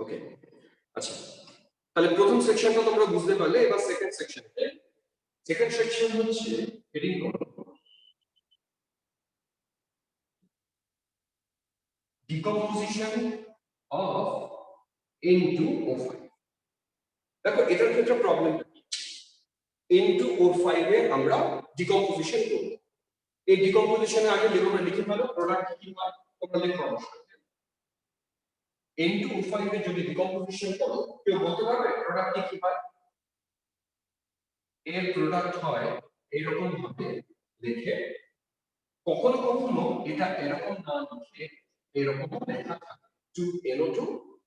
ওকে, আচ্ছা, তাহলে প্রথম সেকশনটা তোমরা বুঝতে পারলে। এবার সেকেন্ড সেকশন হচ্ছে হেডিং করো ডিকম্পোজিশন অফ N2O5। দেখো এটার ক্ষেত্রে প্রবলেমটা কি, N2O5 এ আমরা ডিকম্পোজিশন করব। এই ডিকম্পোজিশনে আগে তোমরা লিখে ফেলো প্রোডাক্ট কি হয়, তোমরা লিখো অবশ্যই। N2O5 এ যদি ডিকম্পোজিশন করো, কেউ বলতে পারবে প্রোডাক্ট কি হয়? এর প্রোডাক্ট হয় এরকম ভাবে লিখে, কখনো কখনো এটা এরকম না লিখে এরকম লেখা থাকে 2NO2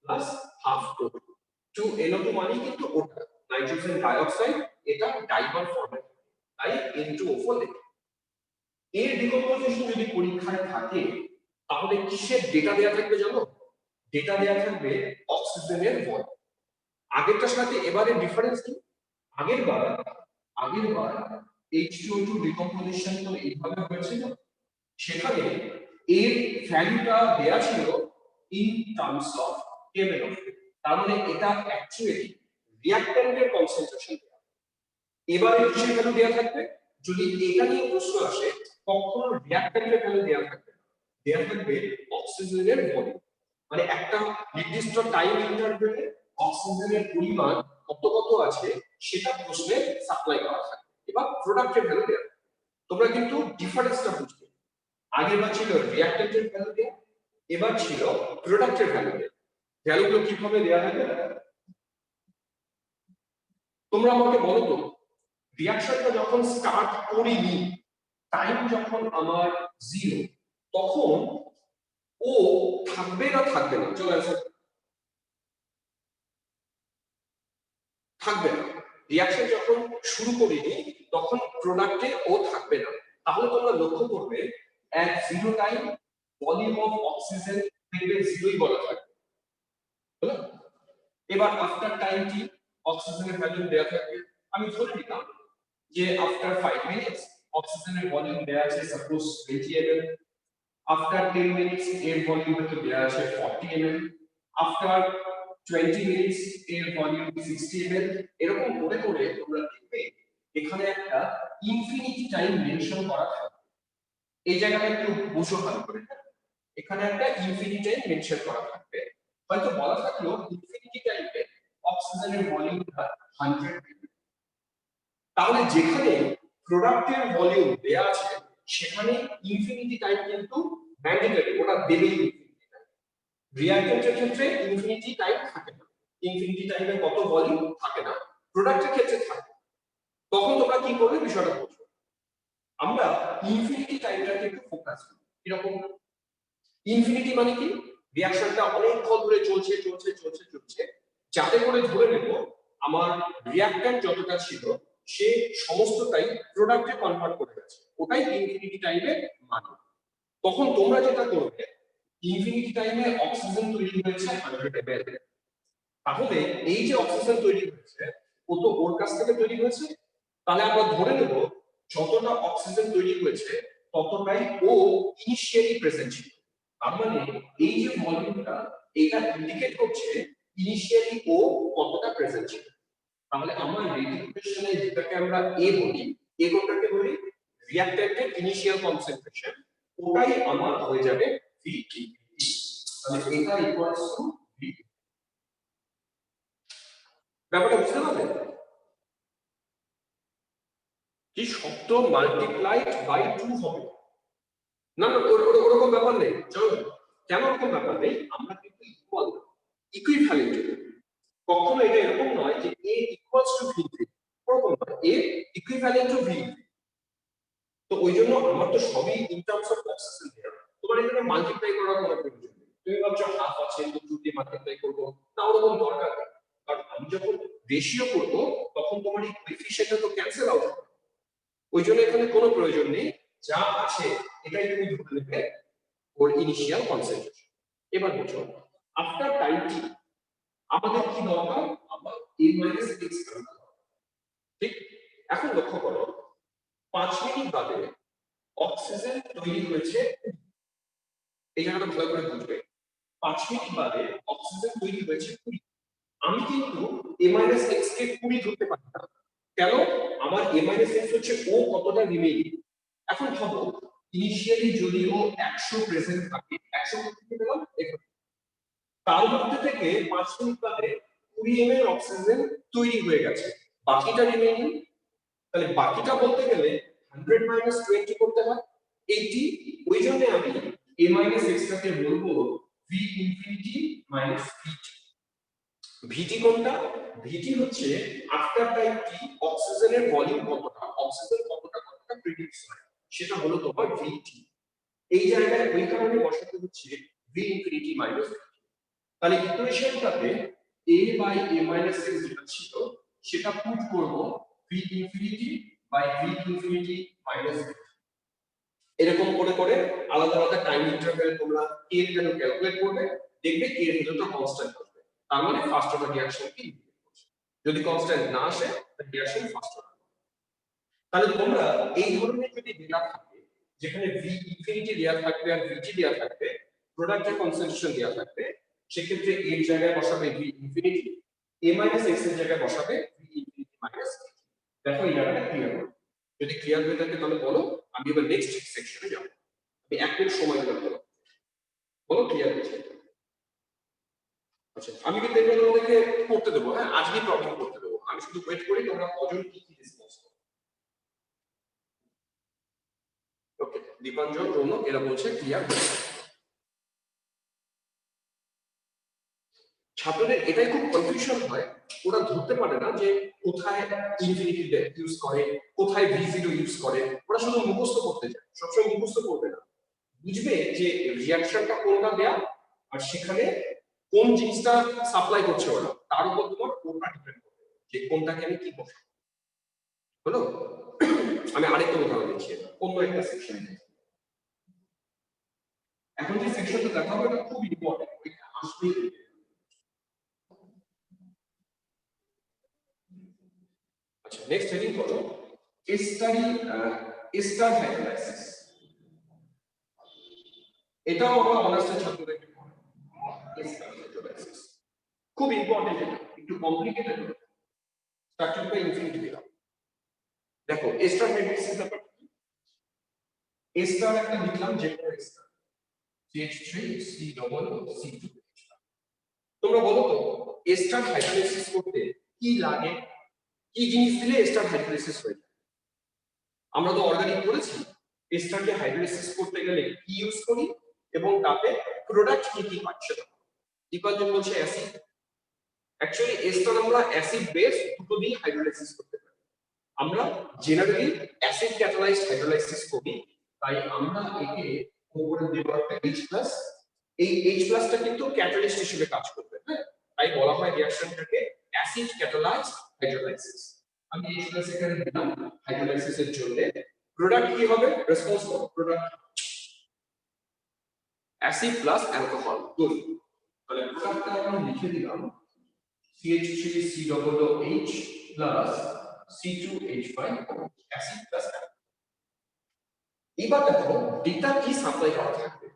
plus half O2। 2NO2 মানে কিন্তু ওটা নাইট্রোজেন ডাইঅক্সাইড, এটা ডাইবার ফরম্যাট, তাই N2O4 লেখে। এর ডিকম্পোজিশন যদি পরীক্ষায় থাকে তাহলে কিসের ডেটা দেয়া থাকবে জানো? ডেটা দেয়া থাকবে অক্সিজেনের ভলিউম। আগেরটার সাথে এবারে ডিফারেন্স কি? আগেরবার H2O2 ডিকম্পোজিশন তো এইভাবে হয়েছিল, সেখানে এর ভ্যালুটা দেয়া ছিল ইন টার্মস অফ ml, তার মানে এটা অ্যাকচুয়ালি রিঅ্যাক্ট্যান্টের কনসেন্ট্রেশন। এবারে কিসের ভ্যালু দেয়া থাকবে? যদি এটা নিয়ে প্রশ্ন আসে কখনো রিঅ্যাক্ট্যান্টের ভ্যালু দেয়া থাকবে না, দেয়া থাকবে অক্সিজেনের ভলিউম। মানে একটা নির্দিষ্ট টাইম ইন্টারভ্যালে অক্সিজেনের পরিমাণ কত কত আছে সেটা প্রশ্নে সাপ্লাই করা থাকে। এবার প্রোডাক্টের ভ্যালু দেয়া। তোমরা কিন্তু ডিফারেন্সটা বুঝবে, আগেরবার ছিল রিঅ্যাক্ট্যান্টের ভ্যালু দেয়া, এবার ছিল প্রোডাক্টের ভ্যালু দেয়া। ভ্যালুগুলো কিভাবে দেয়া হবে তোমরা আমাকে বলো তো। রিঅ্যাকশনটা যখন স্টার্ট করিনি, টাইম যখন আমার 0, তখন ও থাকবে না থাকবে না? চলে আসো, থাকবে না। রিঅ্যাকশন যখন শুরু করিনি তখন প্রোডাক্টে ও থাকবে না। তাহলে তোমরা লক্ষ্য করবে at 0 time volume of oxygen দেখবে 0ই বলা থাকবে। হলো? এবার আফটার টাইম কি অক্সিজেনের ভ্যালু দেয়া থাকবে। আমি ধরে নিলাম যে আফটার 5 মিনিটস অক্সিজেনের ভলিউম দেয়া আছে সাপোজ 20 ml, আফটার 10 মিনিটস এর ভলিউম তো দেয়া আছে 40 ml, আফটার 20 মিনিটস এর ভলিউম 60 ml। এরকম করে করে তোমরা দেখবে এখানে একটা ইনফিনিটি টাইম মেনশন করা থাকবে। এই জায়গাটা একটু বুঝো ভালো করে, এখানে একটা ইনফিনিটি টাইম মেনশন করা থাকবে। হয়তো বলা থাকলো ইনফিনিটি টাইমে অক্সিজেনের ভলিউমটা 100 ml। তাহলে যেখানে প্রোডাক্টের ভলিউম দেয়া আছে সেখানে ইনফিনিটি টাইম কিন্তু ম্যান্ডেটরি, ওটা দেবেই ইনফিনিটি টাইম। রিঅ্যাক্ট্যান্টের ক্ষেত্রে ইনফিনিটি টাইম থাকে না, ইনফিনিটি টাইমে কত ভলিউম থাকে না, প্রোডাক্টের ক্ষেত্রে থাকে। তখন তোমরা কি করবে বিষয়টা বুঝো। আমরা ইনফিনিটি টাইমটাকে একটু ফোকাস করি। এরকম ইনফিনিটি মানে কি, রিঅ্যাকশনটা অনেকক্ষণ ধরে চলছে চলছে চলছে চলছে, যাতে করে ধরে নেব আমার রিঅ্যাক্ট্যান্ট যতটা ছিল সে সমস্তটাই প্রোডাক্টে কনভার্ট করে গেছে, ওটাই ইনফিনিটি টাইমে মানে। তখন তোমরা যেটা করবে, ইনফিনিটি টাইমে অক্সিজেন তৈরি হয়েছে 100 ml। তাহলে এই যে অক্সিজেন তৈরি হয়েছে ও তো ওর কাছ থেকে তৈরি হয়েছে, তাহলে আমরা ধরে নেব যতটা অক্সিজেন তৈরি হয়েছে ততটাই ও ইনিশিয়ালি প্রেজেন্ট ছিল। তার মানে এই যে ভলিউমটা এটা ইন্ডিকেট করছে ইনিশিয়ালি ও কতটা প্রেজেন্ট ছিল। তাহলে আমার রেডিও ইকুয়েশনে যেটাকে আমরা এ বলি, এ কোনটাকে বলি রিঅ্যাক্ট্যান্টের ইনিশিয়াল কনসেন্ট্রেশন, ওটাই আমার হয়ে যাবে VT। তাহলে এটা ইকুয়ালস টু V। ব্যাপারটা বুঝতে পারলে কি শব্দ মাল্টিপ্লাইড বাই 2 হবে? না না, ওরকম ব্যাপার নেই। চলো, কেন ওরকম ব্যাপার নেই, আমরা কিন্তু ইকুয়াল ইকুইভ্যালেন্ট। কখনো এটা এরকম নয় যে a ইকুয়ালস টু v3, ওরকম নয়, a ইকুইভ্যালেন্ট টু v3। তো ওই জন্য আমার তো সবই ইন টার্মস অফ অক্সিজেন দেয়া, তোমার এখানে মাল্টিপ্লাই করার কোনো প্রয়োজন নেই। তুমি ভাবছো হাফ আছে তো 2 দিয়ে মাল্টিপ্লাই করব, না ওরকম দরকার নেই। কারণ আমি যখন রেশিও করব তখন তোমার এই কোএফিশিয়েন্টটা তো ক্যান্সেল আউট হবে। ওই জন্য এখানে কোনো প্রয়োজন নেই, যা আছে এটাই তুমি ধরে নেবে ওর ইনিশিয়াল কনসেন্ট্রেশন। এবার বুঝো আফটার টাইম টি আমাদের কি দরকার, আমার a - x দরকার। ঠিক, এখন লক্ষ্য করো 5 মিনিট বাদে অক্সিজেন তৈরি হয়েছে, এই জায়গাটা ভালো করে বুঝবে। 5 মিনিট বাদে অক্সিজেন তৈরি হয়েছে 20। আমি কিন্তু a-x কে 20 ধরতে পারি না। কেন? আমার a-x হচ্ছে ও কতটা রিমেইনিং। এখন ভাবো ইনিশিয়ালি যদি ও 100 প্রেজেন্ট থাকে, 100 থেকে পেলাম এখানে, তার মধ্যে থেকে 5 মিনিট বাদে 20 ml অক্সিজেন তৈরি হয়ে গেছে, বাকিটা রিমেইনিং। তাহলে বাকিটা বলতে গেলে 100 মাইনাস 20 করতে হয় 80। ওই জন্য আমি a-x টাকে বলবো v ইনফিনিটি মাইনাস vt। ভিটি কোনটা? ভিটি হচ্ছে আফটার টাইম টি অক্সিজেনের ভলিউম কতটা, অক্সিজেন কতটা প্রডিউস হয়, সেটা হলো তোমার ভিটি। এই জায়গায় ওই কারণে বসাতে হচ্ছে v ইনফিনিটি মাইনাস। তাহলে ইকুয়েশনটাতে a by a minus x যেটা ছিল সেটা পুট করব v infinity by v infinity minus v। এরকম করে করে আলাদা আলাদা টাইম ইন্টারভ্যাল তোমরা k এর ভ্যালু ক্যালকুলেট করবে, দেখবে k এর ভ্যালুটা কনস্ট্যান্ট আসবে, তার মানে ফার্স্ট অর্ডার রিঅ্যাকশন কি। যদি কনস্ট্যান্ট না আসে তাহলে রিঅ্যাকশন ফার্স্ট অর্ডার। তাহলে তোমরা এই ধরনের যদি ডেটা থাকে যেখানে v ইনফিনিটি দেয়া থাকবে আর vt দেয়া থাকবে, প্রোডাক্টের কনসেন্ট্রেশন দেয়া থাকবে, সেক্ষেত্রে এর জায়গায় বসাবে v infinity, a minus x এর জায়গায় বসাবে v ইনফিনিটি মাইনাস। দেখো এই জায়গাটা ক্লিয়ার হবে? যদি ক্লিয়ার হয়ে থাকে তাহলে বলো, আমি এবার নেক্সট সেকশনে যাব। আমি 1 মিনিট সময় দিলাম, বলো ক্লিয়ার হয়েছে? আচ্ছা, আমি কিন্তু এগুলো তোমাদেরকে করতে দেবো, হ্যাঁ আজকেই প্রবলেম করতে দেবো, আমি শুধু ওয়েট করি তোমরা কজন কি কি রেসপন্স করো। ওকে, দীপাঞ্জন, রৌনক এরা বলছে ক্লিয়ার হয়েছে। ছাত্রদের এটাই খুব কনফিউশন হয়, ওরা ধরতে পারে না যে কোথায় ইনফিনিটি ইউজ করে, কোথায় v0 ইউজ করে, ওরা শুধু মুখস্থ করতে চায়। সবসময় মুখস্থ করবে না, বুঝবে যে রিঅ্যাকশনটা কোনটা দেয়া আর সেখানে কোন জিনিসটা সাপ্লাই করছে ওরা, তার উপর তোমার কোনটা ডিপেন্ড করবে যে কোনটাকে আমি কি বসাবো। হলো? আমি আরেকটা উদাহরণ দিচ্ছি, অন্য একটা সেকশন। এখন যে সেকশনটা দেখাবো এটা খুব ইম্পর্টেন্ট, এটা আসবেই। আচ্ছা, নেক্সট হেডিং করো স্টাডি স্টার হাইড্রোলাইসিস। এটাও আমরা অনার্সের ছাত্রদেরকে পড়াই। স্টার হাইড্রোলাইসিস খুব ইম্পর্টেন্ট, এটা একটু কমপ্লিকেটেড, স্ট্রাকচারটা ইনফিনিটি দিলাম। দেখো স্টার হাইড্রোলাইসিস ব্যাপার কি, স্টার একটা লিখলাম যে কোনো স্টার, CH3COO C2। তোমরা বলো তো স্টার হাইড্রোলাইসিস করতে কি লাগে, কি জিনিস দিলে স্টার হাইড্রোলাইসিস হয়ে যায়? আমরা তো অর্গানিক করেছি, এস্টারকে হাইড্রোলাইসিস করতে গেলে কি ইউজ করি এবং তাতে প্রোডাক্ট কি কি পাচ্ছে। দীপাঞ্জন বলছে অ্যাসিড। অ্যাকচুয়ালি এস্টার আমরা অ্যাসিড বেস দুটো দিয়ে হাইড্রোলাইসিস করতে পারি। আমরা জেনারেলি অ্যাসিড ক্যাটালাইজড হাইড্রোলাইসিস করি, তাই আমরা একে উপরে দেব একটা H+। এই H+টা কিন্তু ক্যাটালিস্ট হিসেবে কাজ করবে, হ্যাঁ, তাই বলা হয় রিঅ্যাকশনটাকে অ্যাসিড ক্যাটালাইজড হাইড্রোলাইসিস। আমি H+ এখানে দিলাম হাইড্রোলাইসিসের জন্য। প্রোডাক্ট কি হবে? রেসপন্স করো, প্রোডাক্ট অ্যাসিড প্লাস অ্যালকোহল তৈরি। তাহলে প্রোডাক্টটা আমরা লিখে দিলাম CH3COOH plus C2H5 acid plus. এবার দেখো ডেটা কি সাপ্লাই করা থাকবে,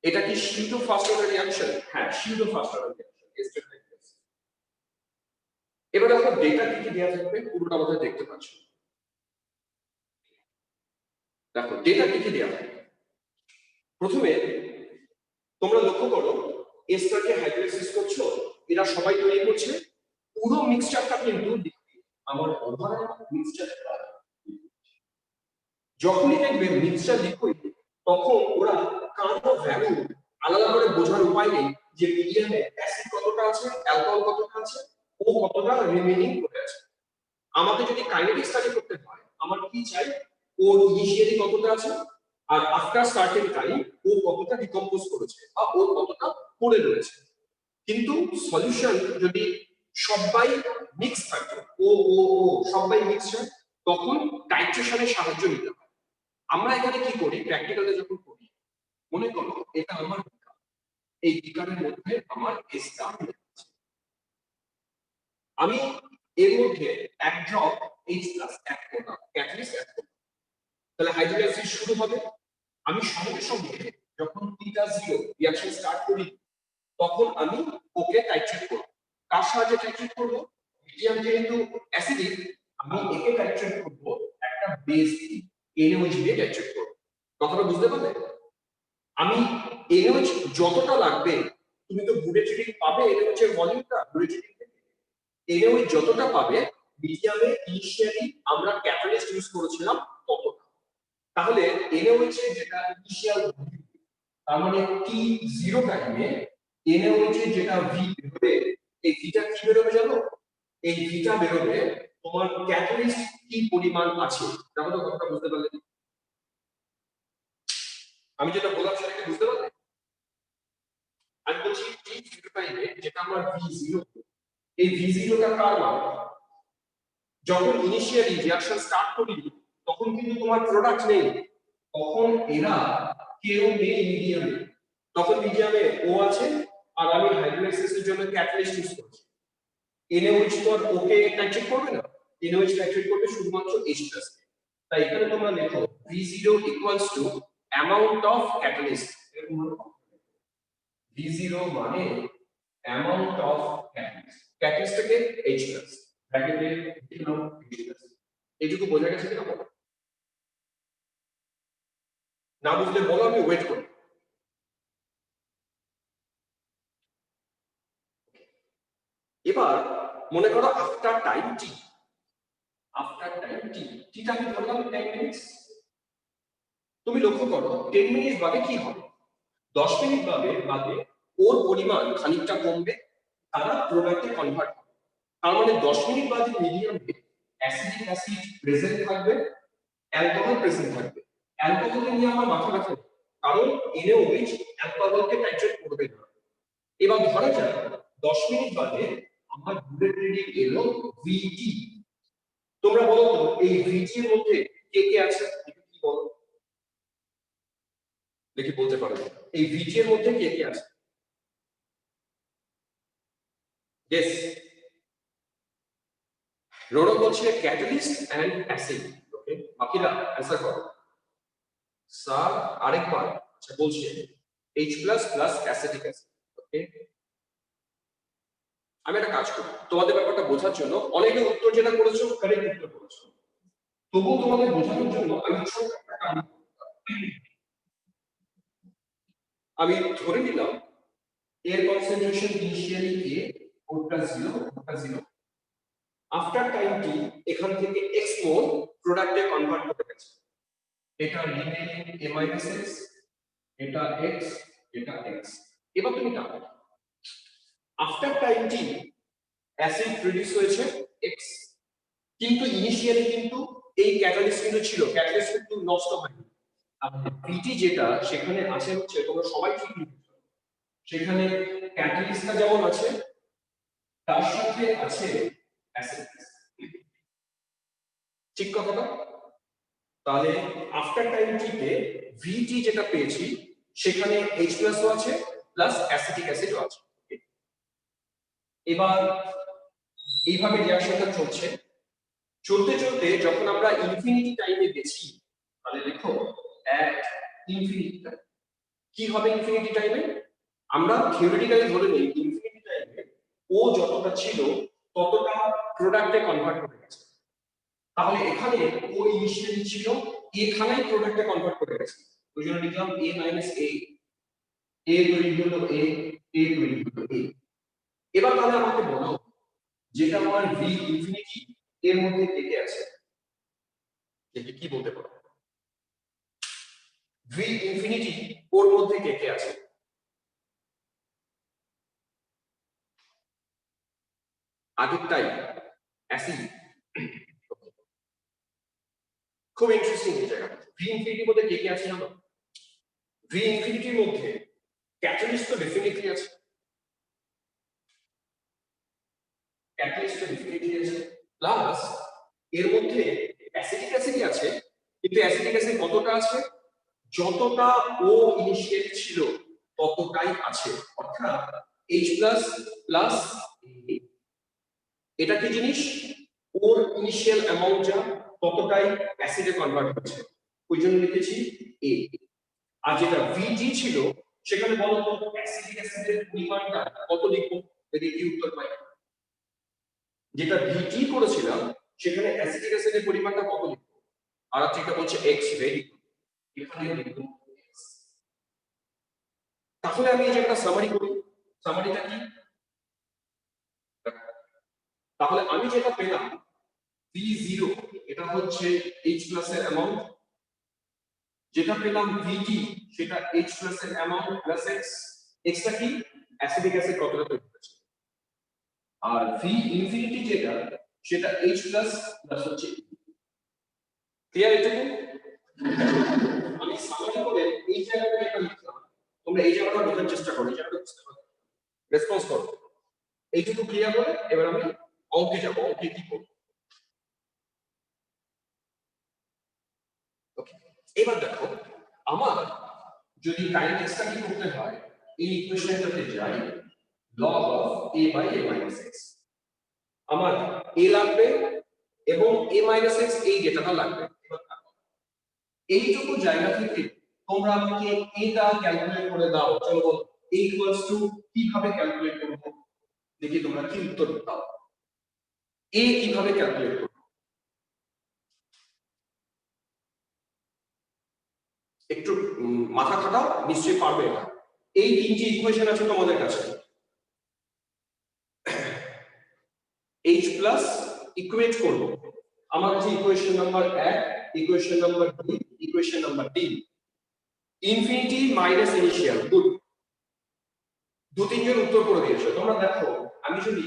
এটা কি সিউডো ফার্স্ট অর্ডার রিঅ্যাকশন? হ্যাঁ, pseudo first order reaction, ester hydrolysis. এবার দেখো ডেটা কি কি দেওয়া থাকবে, পুরোটা আমাদের দেখতে পাচ্ছ। দেখো ডেটা কি কি দেওয়া থাকবে। প্রথমে তোমরা লক্ষ্য করো এস্টারকে হাইড্রোলাইসিস করছো, এরা সবাই তৈরি করছে পুরো মিক্সচারটা কিন্তু লিকুইড। আমার ওভারঅল মিক্সচারটা যখনই দেখবে মিক্সচার লিকুইড, তখন ওরা কারো ভ্যালু আলাদা করে বোঝার উপায় নেই যে মিডিয়ামে অ্যাসিড কতটা আছে, অ্যালকোহল কতটা আছে, ও কতটা রিমেইনিং করে আছে। আমাকে যদি কাইনেটিক স্টাডি করতে হয়, আমার কি চাই, ও ইনিশিয়ালি কতটা আছে আর আফটার সার্টেন টাইম ও কতটা ডিকম্পোজ করেছে বা ও কতটা পড়ে রয়েছে। কিন্তু সলিউশন যদি সবাই মিক্স থাকে, ও ও ও সবাই মিক্স হয়, তখন টাইট্রেশনের সাহায্য নিতে হয়। আমরা এখানে কি করি, প্র্যাকটিক্যালে যখন করি, মনে করো এটা আমার বিকার, এই বিকারের মধ্যে আমার স্টার আছে, আমি এর মধ্যে এক ড্রপ H+ অ্যাড করলাম, ক্যাটালিস্ট অ্যাড করলাম, তাহলে হাইড্রোলাইসিস শুরু হবে। আমি সঙ্গে সঙ্গে যখন T+0 রিঅ্যাকশন স্টার্ট করি, তখন আমি ওকে টাইট্রেট করব। কার সাহায্যে টাইট্রেট করব? মিডিয়াম যেহেতু অ্যাসিডিক, আমি একে টাইট্রেট করব একটা বেস দিয়ে, NaOH দিয়ে টাইট্রেট করব। কথাটা বুঝতে পারলে? আমি NaOH যতটা লাগবে, তুমি তো বুলেট পাবে NaOH এর ভলিউমটা বুলেট থেকে, NaOH যতটা পাবে মিডিয়ামে ইনিশিয়ালি আমরা ক্যাটালিস্ট ইউজ করেছিলাম ততটা। তাহলে NaOH এর যেটা ইনিশিয়াল ভলিউম, তার মানে T0 টাইমে NaOH এর যেটা V বেরোবে, এই ভিটা কি বেরোবে জানো? এই ভিটা বেরোবে তোমার ক্যাটালিস্ট কি পরিমাণ আছে। দেখো তো কথাটা বুঝতে পারলে? আমি যেটা বললাম সেটা কি বুঝতে পারলে? আমি বলছি T0 টাইমে যেটা আমার V0, এই V0টা কার মান? যখন ইনিশিয়ালি রিঅ্যাকশন স্টার্ট করি তখন কিন্তু তোমার প্রোডাক্ট নেই, তখন এরা কেউ নেই মিডিয়ামে, তখন মিডিয়ামে ও আছে আর আমি হাইড্রোলাইসিসের জন্য ক্যাটালিস্ট ইউজ করছি। NaOH তো আর ওকে টাইট্রেট করবে না, NaOH টাইট্রেট করবে শুধুমাত্র H+। তাই এখানে তোমরা লেখো V0 equals to amount of catalyst. V0 মানে অ্যামাউন্ট অফ ক্যাটালিস্ট, ক্যাটালিস্টটাকে H+, ব্র্যাকেটে লিখলাম H+। এইটুকু বোঝা গেছে কিনা? না বুঝলে বলো, আমি ওয়েট করি। এবার মনে করো আফটার টাইম টি, আফটার টাইম টি, টিটা আমি ধরলাম 10 মিনিটস। তুমি লক্ষ্য করো 10 মিনিট বাদে কি হবে? 10 মিনিট বাদে ওর পরিমাণ খানিকটা কমবে, তারা প্রোডাক্টে কনভার্ট হবে। তার মানে 10 মিনিট বাদে মিডিয়ামে অ্যাসিডিক অ্যাসিড প্রেজেন্ট থাকবে, অ্যালকোহল প্রেজেন্ট থাকবে। অ্যালকোহলকে নিয়ে আমার মাথা ব্যথা নেই, কারণ NaOH অ্যালকোহলকে টাইট্রেট করবে না। এবার ধরা যাক 10 মিনিট বাদে আমার বুলেট রেডি এলো VT। তোমরা বলো তো এই VT এর মধ্যে কে কে আছে? কি বলো দেখি, বলতে পারো এই VT এর মধ্যে কে কে আছে? গেস। রোডো বলছে ক্যাটালিস্ট এন্ড অ্যাসিড। ওকে, বাকিরা অ্যানসার করো। স্যার আরেকবার। আচ্ছা বলছে H+ প্লাস অ্যাসিটিক অ্যাসিড। ওকে, আমি একটা কাজ করি তোমাদের ব্যাপারটা বোঝার জন্য, অনেকে উত্তর যেটা করেছো কারেক্ট উত্তর করেছো, তবুও তোমাদের বোঝানোর জন্য আমি ছোট একটা কাজ আমি ধরে নিলাম এর কনসেন্ট্রেশন ইনিশিয়ালি A, ওটা 0, ওটা 0। আফটার টাইম টি এখান থেকে x মোল প্রোডাক্টে কনভার্ট হতে গেছে। এটা রিমেইনিং A-X, এটা x, এটা x। এবার তুমি দেখো আফটার টাইম টি অ্যাসিড প্রোডিউস হয়েছে x, কিন্তু ইনিশিয়ালি কিন্তু এই ক্যাটালিস্ট কিন্তু ছিল, ক্যাটালিস্ট কিন্তু নষ্ট হয়নি। আর ভিটি যেটা সেখানে আছে হচ্ছে, তোমরা সবাই ঠিক লিখেছো, সেখানে ক্যাটালিস্টটা যেমন আছে তার সাথে আছে অ্যাসিড। ঠিক কথাটা? তাহলে আফটার টাইম টিতে ভিটি যেটা পেয়েছি সেখানে H+ ও আছে প্লাস অ্যাসিটিক অ্যাসিডও আছে। এবার এইভাবে রিঅ্যাকশনটা চলছে, চলতে চলতে যখন আমরা ইনফিনিটি টাইমে গেছি, তাহলে দেখো এট ইনফিনিটি টাইম কি হবে? ইনফিনিটি টাইমে আমরা থিওরিটিক্যালি ধরে নেই ইনফিনিটি টাইমে ও যতটা ছিল ততটা প্রোডাক্টে কনভার্ট করে গেছে। তাহলে এখানে ও ইনিশিয়ালি ছিল, এখানেই প্রোডাক্টে কনভার্ট করে গেছে। ওই জন্য লিখলাম A মাইনাস A, A তৈরি হলো A, A তৈরি হলো A। এবার তাহলে আমাকে বলো যেটা আমার V ইনফিনিটি এর মধ্যে থেকে আছে, দেখি কি বলতে পারো। V ইনফিনিটি ওর মধ্যে কে আছে? আগেরটাই অ্যাসিড। খুব ইন্টারেস্টিং এই জায়গাটা। V ইনফিনিটির মধ্যে কে আছে জানো? V ইনফিনিটির মধ্যে ক্যাটালিস্ট তো ডেফিনেটলি আছে, ক্যাটালিস্ট তো ডেফিনেটলি আছে, প্লাস এর মধ্যে অ্যাসিটিক অ্যাসিড আছে, কিন্তু অ্যাসিটিক অ্যাসিড কতটা আছে? যতটা ও ইনিশিয়াল ছিল ততটাই আছে, অর্থাৎ H+ প্লাস এটা কি জিনিস? ওর ইনিশিয়াল অ্যামাউন্ট যা ততটাই অ্যাসিডে কনভার্ট হচ্ছে, ওই জন্য লিখেছি A। আর যেটা VG ছিল সেখানে বলো তো অ্যাসিটিক অ্যাসিডের পরিমাণটা কত লিখবো, যদি কি উত্তর পাই। যেটা ভিটি করেছিলাম সেখানে অ্যাসিটিক অ্যাসিডের পরিমাণটা কত লিখবো, আর একটা বলছে এক্স, ভেরি এখানে লিখবো x। তাহলে আমি এই যে একটা সামারি করি, সামারিটা কি, তাহলে আমি যেটা পেলাম V0 এটা হচ্ছে H প্লাস এর অ্যামাউন্ট, যেটা পেলাম VT সেটা H প্লাস এর অ্যামাউন্ট প্লাস x, x টা কি অ্যাসিটিক অ্যাসিড কতটা তৈরি করেছে, আর V ইনফিনিটি যেটা সেটা H প্লাস প্লাস হচ্ছে ক্লিয়ার এটুকু। আমি সামারি করে এই জায়গাটা একটা লিখলাম, তোমরা এই জায়গাটা বোঝার চেষ্টা করো, এই জায়গাটা বুঝতে পারো, রেসপন্স করো, এইটুকু ক্লিয়ার করে এবার আমি অঙ্কে যাব, অঙ্কে কি করব। ওকে, এবার দেখো আমার যদি কাইনেটিক্সটা কি করতে হয়, এই ইকুয়েশনটাতে যাই log of a by a minus x, আমার a লাগবে এবং a minus x এই ডেটাটা লাগবে। এইটুকু জায়গা থেকে তোমরা আমাকে এটা ক্যালকুলেট করে দাও, চলো বলো a ইকুয়ালস টু কিভাবে ক্যালকুলেট করব, দেখি তোমরা কি উত্তর দাও। a কিভাবে ক্যালকুলেট করব, একটু মাথা খাটাও, নিশ্চয়ই পারবে এটা। এই তিনটি ইকুয়েশন আছে তোমাদের কাছে, h প্লাস ইকুয়েট করব, আমার কাছে equation number 1, equation number 2, equation number 3, infinity minus initial, good, দু তিনজন উত্তর করে দিয়েছো তোমরা। দেখো আমি যদি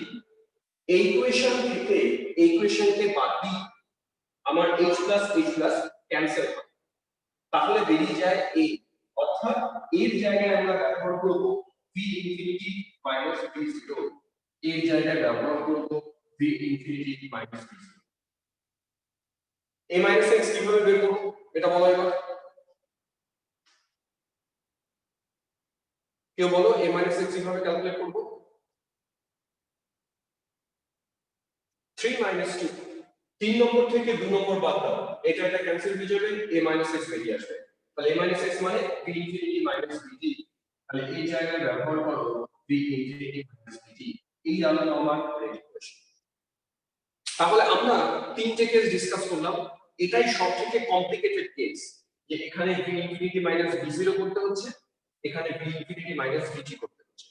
এই ইকুয়েশন থেকে এই ইকুয়েশনকে বাদ দিই, আমার h প্লাস ক্যান্সেল হয়, তাহলে বেরিয়ে যায় a, অর্থাৎ এর জায়গায় আমরা ব্যবহার করব v ইনফিনিটি মাইনাস v0, এর জায়গায় ব্যবহার করব v infinity minus v0। a minus x কিভাবে বের করব এটা বলো এবার, কেউ বলো a মাইনাস x কিভাবে ক্যালকুলেট করব। 3 মাইনাস 2, 3 নম্বর থেকে 2 নম্বর বাদ দাও, এটা একটা ক্যান্সেল হয়ে যাবে, a মাইনাস x বেরিয়ে আসবে, তাহলে a মাইনাস x মানে v ইনফিনিটি মাইনাস vt, তাহলে এই জায়গায় ব্যবহার করো v ইনফিনিটি মাইনাস vt, এই হলো আমার ইকুয়েশন। তাহলে আমরা তিনটে কেস ডিসকাস করলাম, এটাই সবথেকে কমপ্লিকেটেড কেস, যে এখানে v ইনফিনিটি মাইনাস v0 করতে হচ্ছে, এখানে v ইনফিনিটি মাইনাস vt করতে হচ্ছে।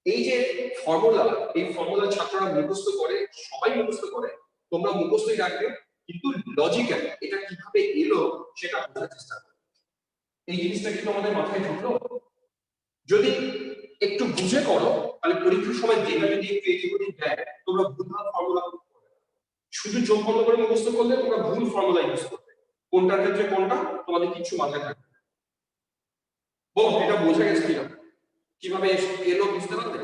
এই যে ফর্মুলা, এই ফর্মুলা ছাত্ররা মুখস্থ করে, সবাই মুখস্থ করে, তোমরা মুখস্থই রাখবে, কিন্তু লজিক্যাল এটা কিভাবে এলো সেটা বোঝার চেষ্টা করো। এই জিনিসটা কি তোমাদের মাথায় ঢুকলো? যদি একটু বুঝে করো তাহলে পরীক্ষার সময় যেটা যদি একটু এগিয়ে দেয়, তোমরা ভুলভাল ফর্মুলা শুধু চোখ বন্ধ করে মুখস্থ করলে তোমরা ভুল ফর্মুলা ইউজ করবে, কোনটার ক্ষেত্রে কোনটা তোমাদের কিছু মাথায় থাকবে। বল এটা বোঝা গেছে কিনা, কিভাবে এলো বুঝতে পারলে?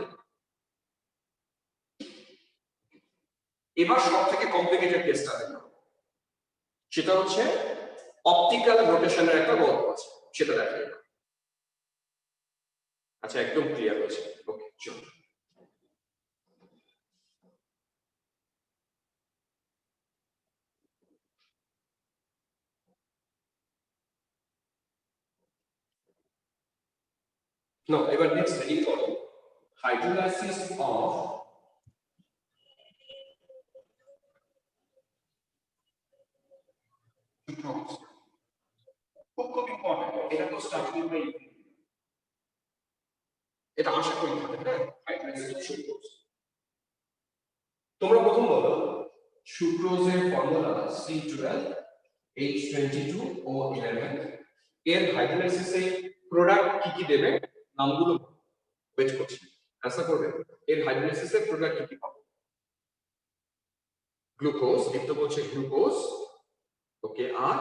এবার সবথেকে কমপ্লিকেটেড কেসটা দেখো, সেটা হচ্ছে অপটিক্যাল রোটেশনের একটা গল্প আছে, সেটা দেখো। আচ্ছা একদম ক্লিয়ার হয়েছে, ওকে চলো। No, এবার নেক্সট হেডিং করো, হাইড্রোলাইসিস অফ সুক্রোজ। খুব ইম্পর্টেন্ট, এটা তো স্টার্টিং বাই, এটা আশা করি হবে, হ্যাঁ, হাইড্রোলাইসিস অফ সুক্রোজ। তোমরা প্রথম বলো সুক্রোজের ফর্মুলা C12H22O11, এর হাইড্রোলাইসিসে প্রোডাক্ট কি কি দেবে, নামগুলো ওয়েট করছি, আনসার করবে। এর হাইড্রোলাইসিসে প্রোডাক্ট কি কি পাবো? গ্লুকোজ, লিখতে বলছে গ্লুকোজ, ওকে, আর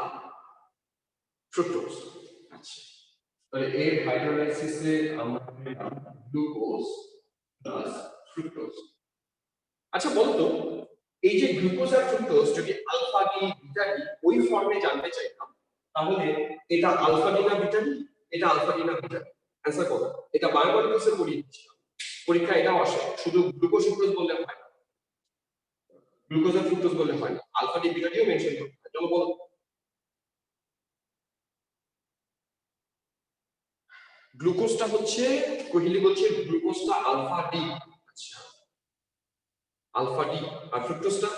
ফ্রুক্টোজ। আচ্ছা তাহলে এর হাইড্রোলাইসিসে আমরা পেলাম গ্লুকোজ প্লাস ফ্রুক্টোজ। আচ্ছা বলো তো, এই যে গ্লুকোজ আর ফ্রুক্টোজ যদি আলফা ডি বিটা ডি ওই ফর্মে জানতে চাইতাম, তাহলে এটা আলফা ডি না বিটা ডি, এটা আলফা ডি না বিটা ডি, অ্যানসার করো। এটা বায়োমলিকুলসে পড়িয়ে দিচ্ছিলাম, পরীক্ষা এটাও আসে, শুধু গ্লুকোজ ফ্রুক্টোজ বললে হয় না, গ্লুকোজ আর ফ্রুক্টোজ বললে হয় না, আলফা ডি বিটা ডিও মেনশন করতে হয়। চলো বলো। গ্লুকোজটা হচ্ছে কোহলি বলছে গ্লুকোজটা আলফা ডি। আচ্ছা আলফা ডি, আর ফ্রুক্টোজটা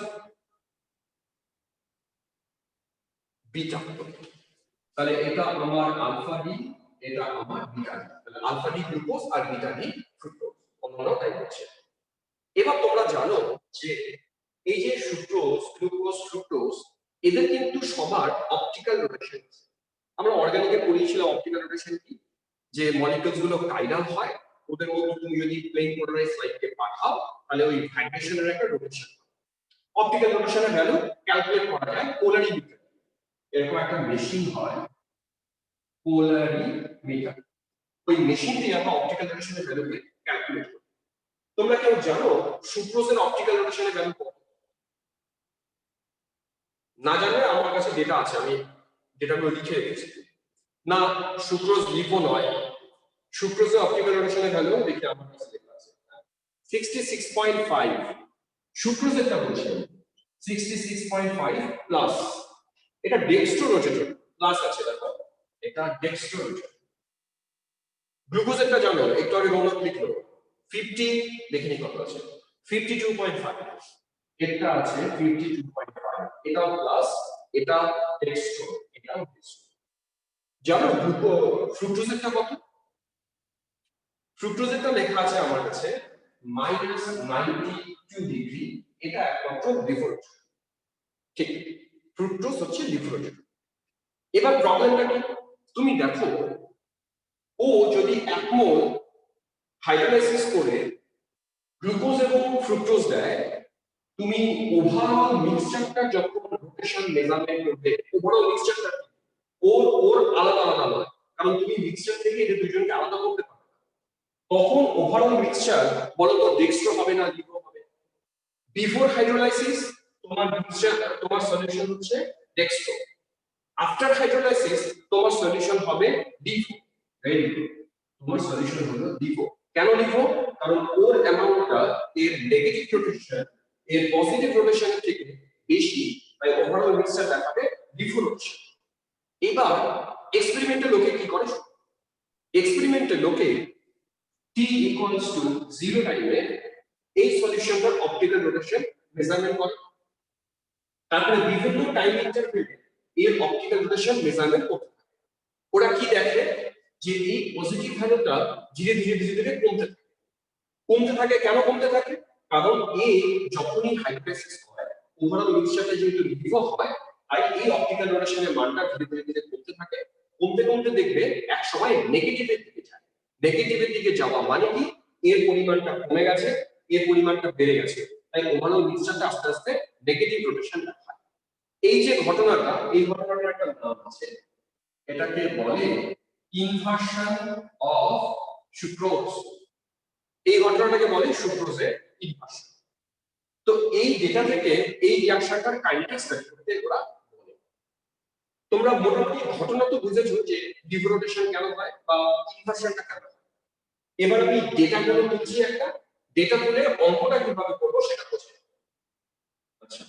বিটা। তাহলে এটা আমার আলফা ডি, এটা আমার বিটা ডি। তাহলে আলফা ডি গ্লুকোজ আর বিটা ডি ফ্রুক্টোজ, অন্যরাও তাই হচ্ছে। এবার তোমরা জানো যে এই যে সুক্রোজ, গ্লুকোজ, ফ্রুক্টোজ এদের কিন্তু সবার অপটিক্যাল রোটেশন। আমরা অর্গানিকে পড়িয়েছিলাম অপটিক্যাল রোটেশন কি, যে মলিকিউলস গুলো কাইরাল হয়, ওদের মধ্যে তুমি যদি প্লেন পোলারাইজ লাইটকে পাঠাও তাহলে ওই ভাইব্রেশনের একটা রোটেশন। অপটিক্যাল রোটেশনের ভ্যালু ক্যালকুলেট করা যায় পোলারিমিটার। এরকম একটা মেশিন হয় পোলারিমিটার, ওই মেশিন দিয়ে আমরা অপটিক্যাল রোটেশনের ভ্যালুকে ক্যালকুলেট করি। তোমরা কেউ জানো সুক্রোজের অপটিক্যাল রোটেশনের ভ্যালু কত? না জানলে আমার কাছে ডেটা আছে, আমি ডেটাগুলো লিখে রেখেছি। না সুক্রোজ লিপো নয়, সুক্রোজের অপটিক্যাল রোটেশনের ভ্যালু দেখি আমার কাছে লেখা আছে 66.5। সুক্রোজেরটা বলছি 66.5 প্লাস, এটা ডেক্সট্রো রোটেটর প্লাস আছে দেখো, এটা ডেক্সট্রো রোটেটর। গ্লুকোজেরটা জানো একটু আগে রৌনক লিখলো 50, দেখিনি কত আছে 52.5, এটা আছে 52.5, এটাও প্লাস, এটা ডেক্সট্রো, এটাও ডেক্সট্রো। জানো ফ্রুক্টোজেরটা কত? ফ্রুক্টোজেরটা লেখা আছে আমার কাছে -92 ডিগ্রি, এটা একমাত্র ডিফল্ট। ঠিক, ফ্রুক্টোজ হচ্ছে ডিফল্ট। এবার প্রবলেমটা কি, তুমি দেখো ও যদি 1 মোল হাইড্রোলাইসিস করে গ্লুকোজ এবং ফ্রুক্টোজ দেয়, তুমি ওভারঅল মিক্সচারটা যখন রোটেশন মেজারমেন্ট করবে, ওভারঅল মিক্সচারটা ওর ওর আলাদা আলাদা নয়, কারণ তুমি মিক্সচার থেকে এদের দুজনকে আলাদা করতে পারো। তখন ওভারঅল মিক্সচার বলো তো ডেক্সট্রো হবে না লিপো হবে? বিফোর হাইড্রোলাইসিস তোমার মিক্সচার, তোমার সলিউশন হচ্ছে ডেক্সট্রো। আফটার হাইড্রোলাইসিস তোমার সলিউশন হবে লিপো। ভেরি গুড, তোমার সলিউশন হলো লিপো। কেন লিপো? কারণ ওর অ্যামাউন্টটা এর নেগেটিভ রোটেশন এর পজিটিভ রোটেশনের থেকে বেশি, তাই ওভারঅল মিক্সচার দেখাবে লিপো রোটেশন। এবার এক্সপেরিমেন্টে লোকে কি করে, এক্সপেরিমেন্টে লোকে t equals to 0 টাইমে এই সলিউশনটার অপটিক্যাল রোটেশন মেজারমেন্ট করে, তারপরে বিভিন্ন টাইম ইন্টারভেলে এর অপটিক্যাল রোটেশন মেজারমেন্ট করতে থাকে। ওরা কি দেখে যে এই পজিটিভ ভ্যালুটা ধীরে ধীরে ধীরে ধীরে কমতে থাকে। কমতে থাকে কেন কমতে থাকে? কারণ এ যখনই হাইড্রোলাইসিস হয়, ওভারঅল মিক্সচারটা যেহেতু লিপো হয়, তাই এই অপটিক্যাল রোটেশনের মানটা ধীরে ধীরে ধীরে কমতে থাকে। কমতে কমতে দেখবে এক সময় নেগেটিভের দিকে যায়। নেগেটিভের দিকে যাওয়া মানে কি, এর পরিমাণটা কমে গেছে, এর পরিমাণটা বেড়ে গেছে, তাই ওভারঅল মিক্সচারটা আস্তে আস্তে নেগেটিভ রোটেশন দেখায়। এই যে ঘটনাটা, এই ঘটনাটার একটা নাম আছে, এটাকে বলে ইনভার্সন অফ সুক্রোজ। এই ঘটনাটাকে বলে সুক্রোজের ইনভার্সন। তো এই ডেটা থেকে এই রিঅ্যাকশনটার কাইনেটিক্স বের করতে ওরা বলে। তোমরা মোটামুটি ঘটনা তো বুঝেছো যে ডিফরোটেশন কেন হয় বা ইনভার্সনটা কেন হয়। এবার আমি ডেটাগুলো তুলছি, একটা ডেটা তুলে অঙ্কটা কিভাবে করবো সেটা বুঝে। আচ্ছা,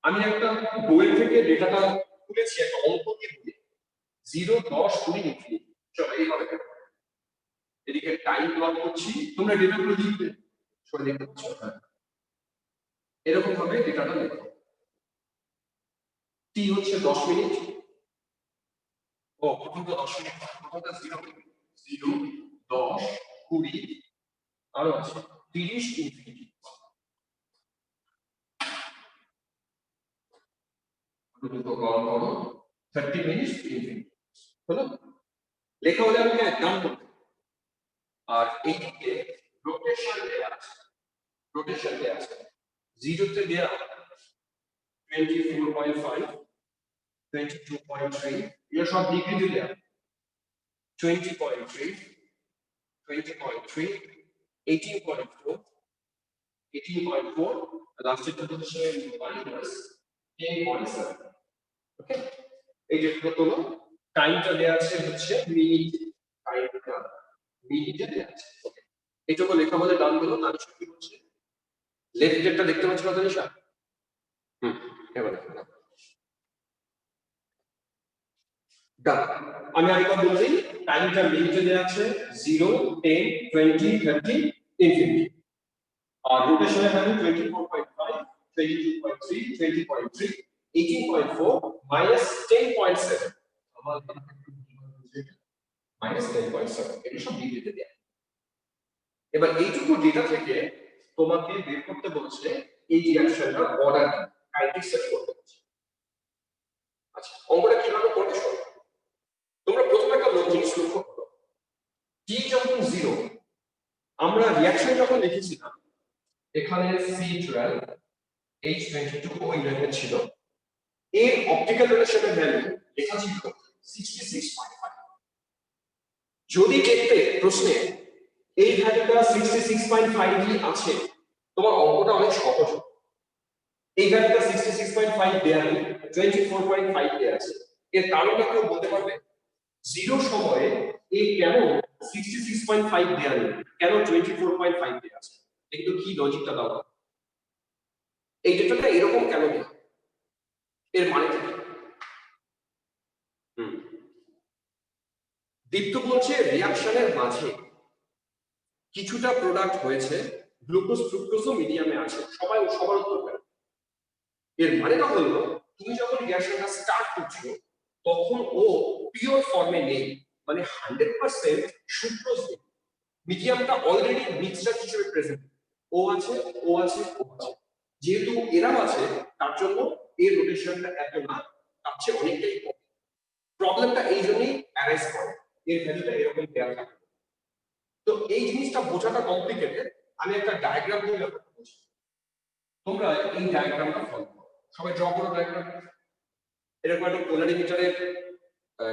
আমি একটা বই থেকে ডেটাটা তুলেছি, একটা অঙ্ক দিয়ে বলি 0, 10, 20, ইনফিনিটি। চলো এইভাবে দেখো, এদিকে টাইম প্লট করছি, তোমরা ডেটাগুলো লিখবে, সবাই দেখতে পাচ্ছ? হ্যাঁ, এরকম ভাবে ডেটাটা লেখো। টি হচ্ছে 10 মিনিট, ও প্রথমটা 10 মিনিট, প্রথমটা 0, 0, 10, 20, আরো আছে 30, ইনফিনিটি। দুটো কল করো 30 মিনিট ইনফিনিটি হলো। লেখা হলে আমি ডান করব, আর এইদিকে রোটেশন দেয়া আছে, রোটেশন দেয়া আছে 0 তে দেয়া 24.5, 22.3, এর সব ডিগ্রি দিলে 20.3, 20.3, 18.4, 18.4, লাস্টেরটা হচ্ছে -10.7। ওকে, এই যে হলো টাইমটা দেয়া আছে হচ্ছে মিনিট, টাইমটা মিনিটে দেয়া আছে। ওকে, এইটুকু লেখা বলে ডান হলো। তার সাথে হচ্ছে লেফট ডেটটা দেখতে পাচ্ছ না তানিশা? এবার দেখো ডান। আমি আরেকবার বলছি, টাইমটা মিনিটে দেওয়া আছে 0, 10, 20, 30, ইনফিনিটি। আর রোটেশনের ভ্যালু 24.5, 22.3, 20.3, 18.4 মাইনাস 10.7, আমার মাইনাস 10.7, এটা সব ডিগ্রিতে দেয়া। এবার এইটুকু ডেটা থেকে তোমাকে বের করতে বলছে এই রিঅ্যাকশনটার অর্ডার কাইনেটিক সেট করতে বলছে। আচ্ছা, অঙ্কটা কিভাবে করবে শোনো। তোমরা প্রথমে একটা জিনিস লক্ষ্য করো, টি যখন 0, আমরা রিঅ্যাকশন যখন লিখেছিলাম এখানে C12 H22 O11 ছিল, এর অপটিক্যাল রিলেশনের ভ্যালু লেখা ছিল 66.5। যদি দেখতে প্রশ্নে এই ভ্যালুটা 66.5 আছে, তোমার অঙ্কটা অনেক সহজ। এই ভ্যালুটা 66.5 দেয়া নেই, 24.5 দেয়া আছে। এর কারণটা কেউ বলতে পারবে? 0 সময়ে এই কেন 66.5 দেয়া নেই, কেন 24.5 দেয়া আছে? একটু কি লজিকটা দাও। এই ডেটাটা এরকম কেন দেয়া, এর মানে কি? দীপ্ত বলছে রিঅ্যাকশনের মাঝে কিছুটা প্রোডাক্ট হয়েছে, গ্লুকোজ ফ্রুক্টোজও মিডিয়ামে আছে, সবার উত্তর কেন? এর মানেটা হলো তুমি যখন রিঅ্যাকশনটা স্টার্ট করছো তখন ও পিওর ফর্মে নেই, মানে 100% সুক্রোজ নেই, মিডিয়ামটা অলরেডি মিক্সচার হিসেবে প্রেজেন্ট, ও আছে ও আছে ও আছে। যেহেতু এরাম আছে তার জন্য এর রোটেশনটা এত না, তার চেয়ে অনেকটাই কম। প্রবলেমটা এই জন্যই অ্যারাইজ করে, এর ভ্যালুটা এরকম দেওয়া থাকে। তো এই জিনিসটা বোঝাটা কমপ্লিকেটেড, আমি একটা ডায়াগ্রাম দিয়ে ব্যাপারটা বুঝি। তোমরা এই ডায়াগ্রামটা ফলো করো, সবাই ড্র করো ডায়াগ্রাম। এরকম একটা পোলারিমিটারের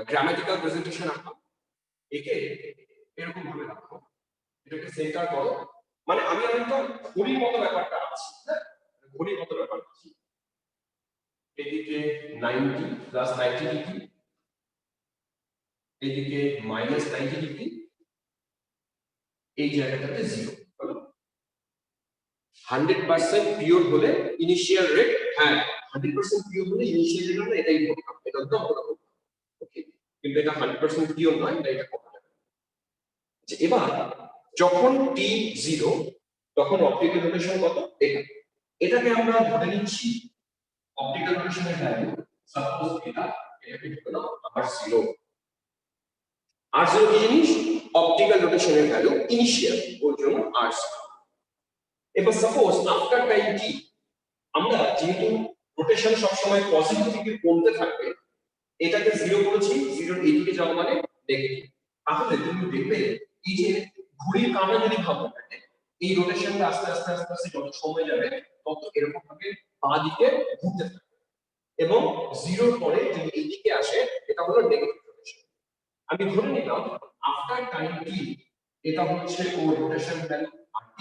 গ্রামাটিক্যাল প্রেজেন্টেশন আঁকো, একে এরকম ভাবে রাখো, এটাকে সেন্টার করো, মানে আমি একটা ঘড়ির মতো ব্যাপারটা আছে, হ্যাঁ ঘড়ির মতো ব্যাপার আছে। এদিকে 90 প্লাস 90 ডিগ্রি, এদিকে মাইনাস 90 ডিগ্রি, এই জায়গাটাতে 0 হলো। 100% পিওর হলে ইনিশিয়াল রেট, হ্যাঁ 100% পিওর হলে ইনিশিয়াল রেট আমরা এটাই বলতাম, এটা তো আমরা বলতাম, ওকে। কিন্তু এটা 100% পিওর নয়, এটা কমা যাবে। আচ্ছা, এবার যখন টি 0 তখন অপটিক্যাল রোটেশন কত? এটাকে আমরা ধরে নিচ্ছি অপটিক্যাল রোটেশনের ভ্যালু, সাপোজ এটাকে ধরে নাও R0। R0 কি জিনিস? অপটিক্যাল রোটেশনের ভ্যালু ইনিশিয়াল, ওর জন্য R0। এবার সাপোজ আফটার টাইম টি, আমরা যেহেতু রোটেশন সবসময় পজিটিভ থেকে কমতে থাকবে, এটাকে 0 করেছি, 0 এর এইদিকে যাওয়া মানে নেগেটিভ। তাহলে তুমি দেখবে এই যে ঘড়ির কাঁটা যদি ভাবো, এই রোটেশনটা আস্তে আস্তে আস্তে আস্তে যত সময় যাবে তত এরকম ভাবে বাঁ দিকে ঘুরতে থাকবে, এবং 0 পরে যদি এইদিকে আসে এটা হলো নেগেটিভ রোটেশন। আমি ধরে নিলাম আফটার টাইম টি এটা হচ্ছে ওর রোটেশন ভ্যালু RT,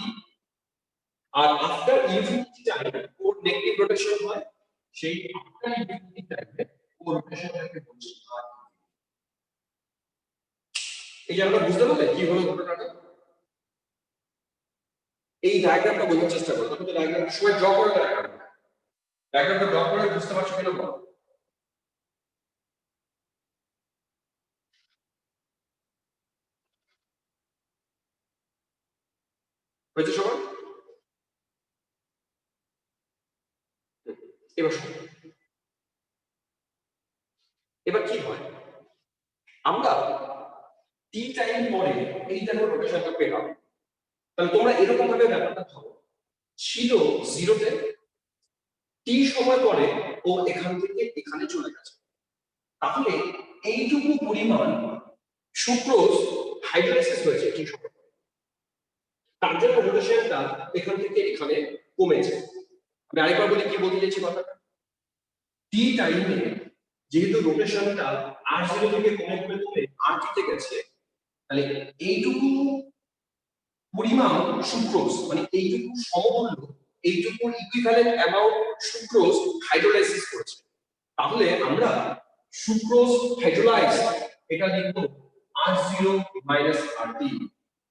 আর আফটার ইনফিনিটি টাইম ওর নেগেটিভ রোটেশন হয়, সেই আফটার ইনফিনিটি টাইমে ওর রোটেশনটাকে বলছি R। এই যে আমরা বুঝতে পারলে কি হলো ঘটনাটা? এই ডায়াগ্রামটা বোঝার চেষ্টা করো, তখন তো ডায়াগ্রামটা সবাই ড্র করে, ডায়াগ্রামটা ড্র করে বুঝতে পারছো কিনা বলো। হয়েছে সবার? এবার এবার কি হয়, আমরা টি টাইম পরে এই দেখো রোটেশনটা পেলাম, তাহলে তোমরা এরকম ভাবে ব্যাপারটা ভাবো, ছিল 0 তে, টি সময় পরে ও এখান থেকে এখানে চলে গেছে, তাহলে এইটুকু পরিমাণ সুক্রোজ হাইড্রোলাইসিস হয়েছে টি সময়, তার জন্য রোটেশনটা এখান থেকে এখানে কমেছে। আমি আরেকবার বলি কি বলতে চাইছি কথাটা, টি টাইমে যেহেতু রোটেশনটা R0 থেকে কমে কমে কমে RT তে গেছে, তাহলে এইটুকু পরিমাণ সুক্রোজ, মানে এইটুকু সমমূল্য, এইটুকু ইকুইভ্যালেন্ট অ্যামাউন্ট সুক্রোজ হাইড্রোলাইসিস করেছে। তাহলে আমরা সুক্রোজ হাইড্রোলাইজ এটা লিখব R0 RT,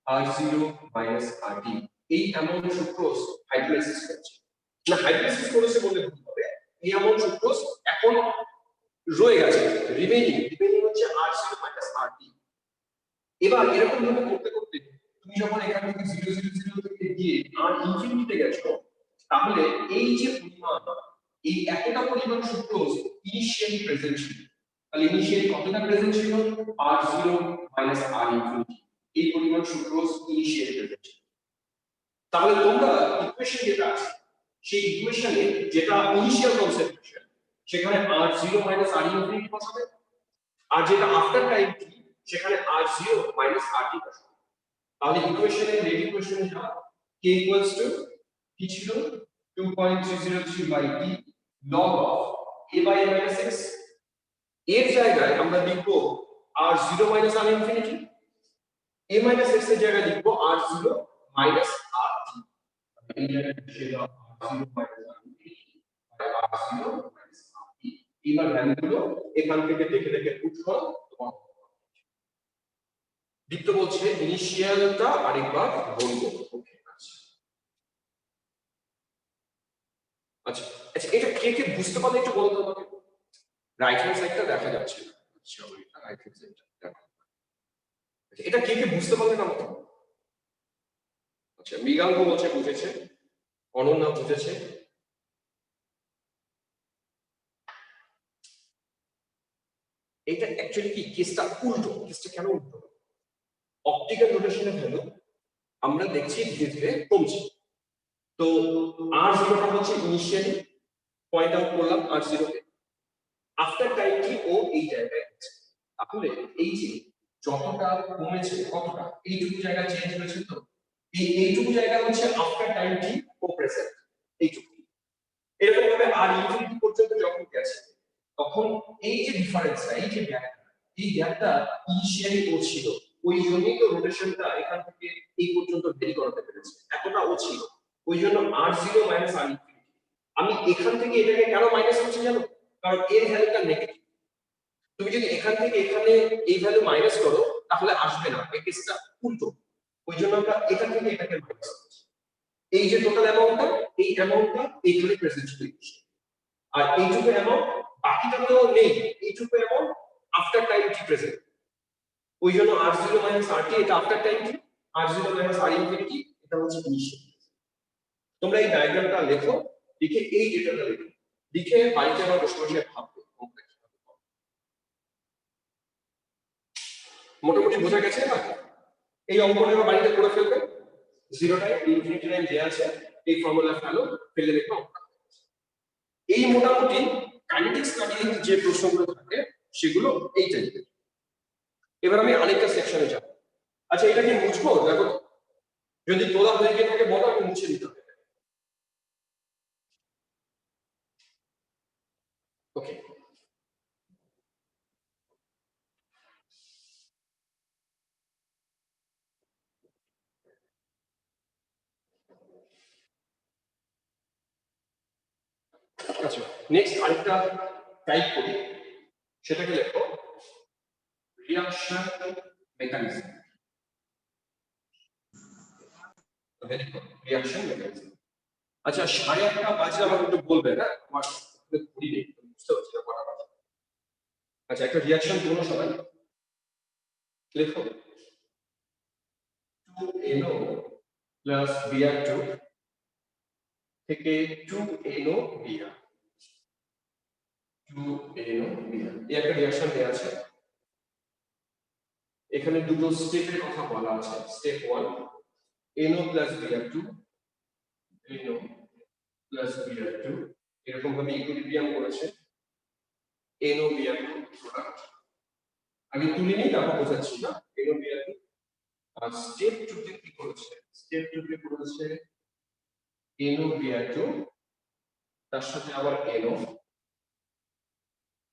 R0 RT, এই অ্যামাউন্ট সুক্রোজ হাইড্রোলাইসিস করেছে, না হাইড্রোলাইসিস করেছে বলে ভুল হবে, এই অ্যামাউন্ট সুক্রোজ এখন রয়ে গেছে, রিমেইনিং হচ্ছে তাহলে এই যে পরিমাণ, এই এতটা পরিমাণ সুক্রোজ ইনিশিয়ালি প্রেজেন্ট ছিল, তাহলে ইনিশিয়ালি কতটা প্রেজেন্ট ছিল, R0 মাইনাস R ইনফিনিটি, এই পরিমাণ সুক্রোজ ইনিশিয়ালি প্রেজেন্ট ছিল। তাহলে তোমরা ইকুয়েশন যেটা আছে সেই ইকুয়েশনে যেটা ইনিশিয়াল কনসেন্ট্রেশন সেখানে R0 মাইনাস R ইনফিনিটি বসাবে, আর যেটা আফটার টাইম t সেখানে R0 মাইনাস RT বসাবে। তাহলে ইকুয়েশনে রেড ইকুয়েশনে যা k ইকুয়ালস টু কি ছিল 2.303 by t log of a by a minus x, এর জায়গায় আমরা লিখব R0 minus R infinity, a minus x এর জায়গায় লিখব R0 মাইনাস RT, এই জায়গায় সেটা R0 minus R infinity by R0 minus RT। এবার ভ্যালুগুলো এখান থেকে দেখে দেখে পুট করো তোমার। দীপ্ত বলছে ইনিশিয়ালটা আরেকবার বলবো। ওকে আচ্ছা আচ্ছা আচ্ছা, এটা কে কে বুঝতে পারলে একটু বলো তো আমাকে। রাইট হ্যান্ড সাইডটা দেখা যাচ্ছে না, আচ্ছা ওইটা রাইট হ্যান্ড সাইডটা, এটা কে কে বুঝতে পারলে না আমাকে। আচ্ছা মৃগাঙ্ক বলছে বুঝেছে, অনন্যা বুঝেছে। এটা অ্যাকচুয়ালি কি কেসটা উল্টো, কেসটা কেন উল্টো, অপটিক্যাল রোটেশনের ভ্যালু আমরা দেখছি ধীরে ধীরে কমছে। তো R0 টা হচ্ছে ইনিশিয়ালি পয়েন্ট আউট করলাম R0 কে, আফটার টাইম কি ও এই জায়গায় আছে। তাহলে এই যে যতটা কমেছে কতটা এইটুকু জায়গা চেঞ্জ হয়েছে, তো এইটুকু জায়গা হচ্ছে আফটার টাইম টি ও প্রেজেন্ট এইটুকু। এরকম ভাবে আর ইনফিনিটি পর্যন্ত যখন গেছে তখন এই যে ডিফারেন্সটা, এই যে গ্যাপটা, এই গ্যাপটা ইনিশিয়ালি ও ছিল, ওই জন্যই তো রোটেশনটা এখান থেকে এই পর্যন্ত দেরি করাতে পেরেছে, এতটা ও ছিল। ওই জন্য R0 মাইনাস R ইনফিনিটি, আমি এখান থেকে এটাকে কেন মাইনাস করছি জানো, কারণ এর ভ্যালুটা নেগেটিভ। তুমি যদি এখান থেকে এখানে এই ভ্যালু মাইনাস করো তাহলে আসবে না, এই কেসটা উল্টো। ওই জন্য আমরা এখান থেকে এটাকে মাইনাস করছি। এই যে টোটাল অ্যামাউন্টটা, এই অ্যামাউন্টটা এইখানে প্রেজেন্ট হচ্ছে, আর এইটুকু অ্যামাউন্ট বাকিটা তো নেই, এইটুকু অ্যামাউন্ট আফটার টাইম টি প্রেজেন্ট। ওই জন্য R0 মাইনাস RT এটা আফটার টাইম টি, R0 মাইনাস R ইনফিনিটি এটা হচ্ছে ইনিশিয়াল। তোমরা এই ডায়াগ্রামটা লেখো, লিখে এই ডেটাটা লেখো, লিখে বাড়িতে আবার বসে বসে ভাববে। মোটামুটি বোঝা গেছে না? এই অঙ্কটা বাড়িতে করে ফেলবে, জিরো টাইম ইনফিনিটি টাইম যে আছে এই ফর্মুলা ফেলে রেখে অঙ্ক। এই মোটামুটি কাইনেটিক স্টাডির যে প্রশ্নগুলো থাকে সেগুলো এই টাইপের। এবার আমি আরেকটা সেকশনে যাব। আচ্ছা এটা কি মুছবো, দেখো যদি তোলা হয়ে গিয়ে থাকে বলো, আমি মুছে দিতে হবে। ওকে আচ্ছা, নেক্সট আরেকটা টাইপ করি, সেটাকে লেখো রিঅ্যাকশন মেকানিজম। Reaction mechanism. আচ্ছা 1:30 বাজে আমাকে একটু বলবে, হ্যাঁ আমার ঘড়ি নেই, বুঝতে পারছি না কটা বাজে। আচ্ছা একটা রিঅ্যাকশন তোমরা সবাই লেখো, 2NO প্লাস Br2 থেকে 2NO Br, 2NO Br, এই একটা রিঅ্যাকশন দেয়া আছে। এখানে দুটো স্টেপের কথা বলা আছে। Step 1 NO plus Br2, NO plus Br2 এরকম ভাবে ইকুইলিব্রিয়াম করেছে, NO Br2 প্রোডাক্ট। আগে তুলে নিই তারপর বোঝাচ্ছি না। NO Br2 আর স্টেপ 2 তে কি করেছে, স্টেপ 2 তে করেছে NO Br2 তার সাথে আবার NO,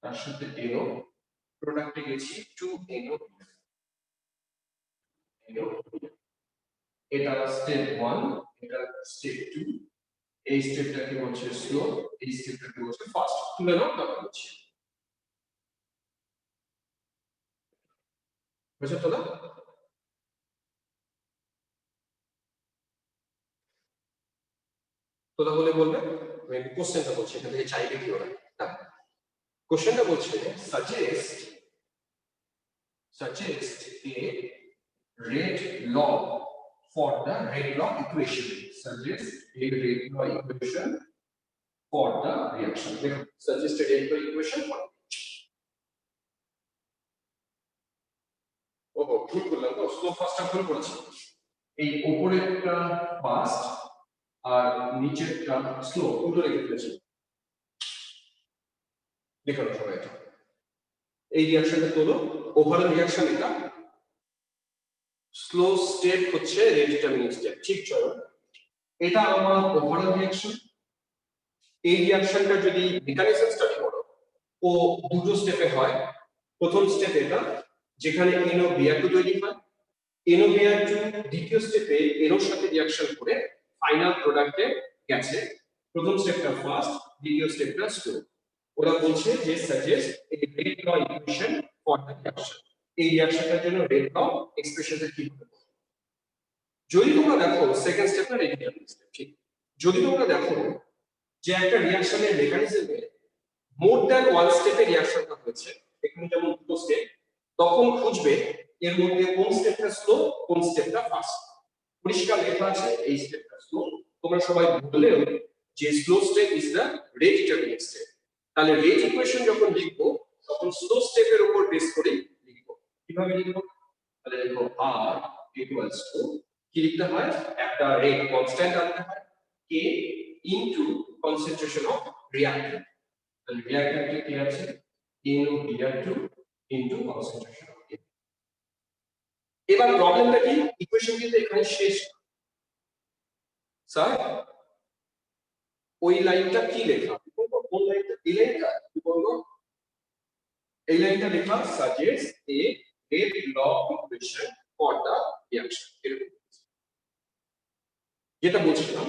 তার সাথে NO, প্রোডাক্টে গেছি 2NO, এটা স্টেপ 1, এটা স্টেপ 2। এই স্টেপটাকে বলছে স্লো, এই স্টেপটাকে বলছে ফাস্ট। তুলে নাও তারপর বলছি। বুঝছো তো? তোলা বলে বলবে, আমি কোশ্চেনটা বলছি, এখান থেকে চাইবে কি ওরা। কোশ্চেনটা বলছে suggest a rate law for the rate law equation. suggest a rate law equation for the reaction. Suggest a rate law equation for ওহো ভুল করলাম তো, স্লো ফার্স্টটা ভুল করেছি। এই উপরেরটা ফার্স্ট আর নিচেরটা স্লো, উল্টো রেখে ফেলেছি। দেখো সবাই এটা, এই রিঅ্যাকশনটা তোলো, ওভারঅল রিঅ্যাকশন এটা, স্লো স্টেপ হচ্ছে রেট ডিটারমিনিং স্টেপ। ঠিক চলো, এটা আমার ওভারঅল রিঅ্যাকশন। এই রিঅ্যাকশনটা যদি মেকানিজম স্টাডি করো, ও দুটো স্টেপে হয়। প্রথম স্টেপ এটা, যেখানে NO Br2 তৈরি হয়। NO Br2 দ্বিতীয় স্টেপে NO এর সাথে রিঅ্যাকশন করে ফাইনাল প্রোডাক্টে গেছে। প্রথম স্টেপটা ফার্স্ট, দ্বিতীয় স্টেপটা স্লো। ওরা বলছে যে suggest a rate law equation for the reaction. এই রিঅ্যাকশনটার জন্য রেট ল এক্সপ্রেশনটা কি হবে? যদি তোমরা দেখো সেকেন্ড স্টেপটা রেট ডিটারমিনিং স্টেপ, ঠিক। যদি তোমরা দেখো যে একটা রিঅ্যাকশনের মেকানিজমে মোর দ্যান ওয়ান স্টেপে রিঅ্যাকশনটা হয়েছে, এখানে যেমন দুটো স্টেপ, তখন খুঁজবে এর মধ্যে কোন স্টেপটা স্লো, কোন স্টেপটা ফাস্ট। পরিষ্কার লেখা আছে এই স্টেপটা স্লো। তোমরা সবাই বললেও যে slow step is the rate determining step. তাহলে রেট ইকুয়েশন যখন লিখবো তখন স্লো স্টেপের উপর বেস করে লিখবো। কিভাবে লিখবো? তাহলে লিখবো r ইকুয়ালস টু, কি লিখতে হয়, একটা রেট কনস্ট্যান্ট আনতে হয়, k into concentration of reactant. তাহলে রিঅ্যাক্ট্যান্টে কি আছে, NO Br2 into concentration of K। এবার প্রবলেমটা কি, ইকুয়েশন কিন্তু এখানে শেষ। স্যার ওই লাইনটা কি লেখা, কোন লাইনটা? এই লাইনটা কি বলবো? এই লাইনটা লেখা suggest a rate law equation for the reaction. যেটা বলছিলাম,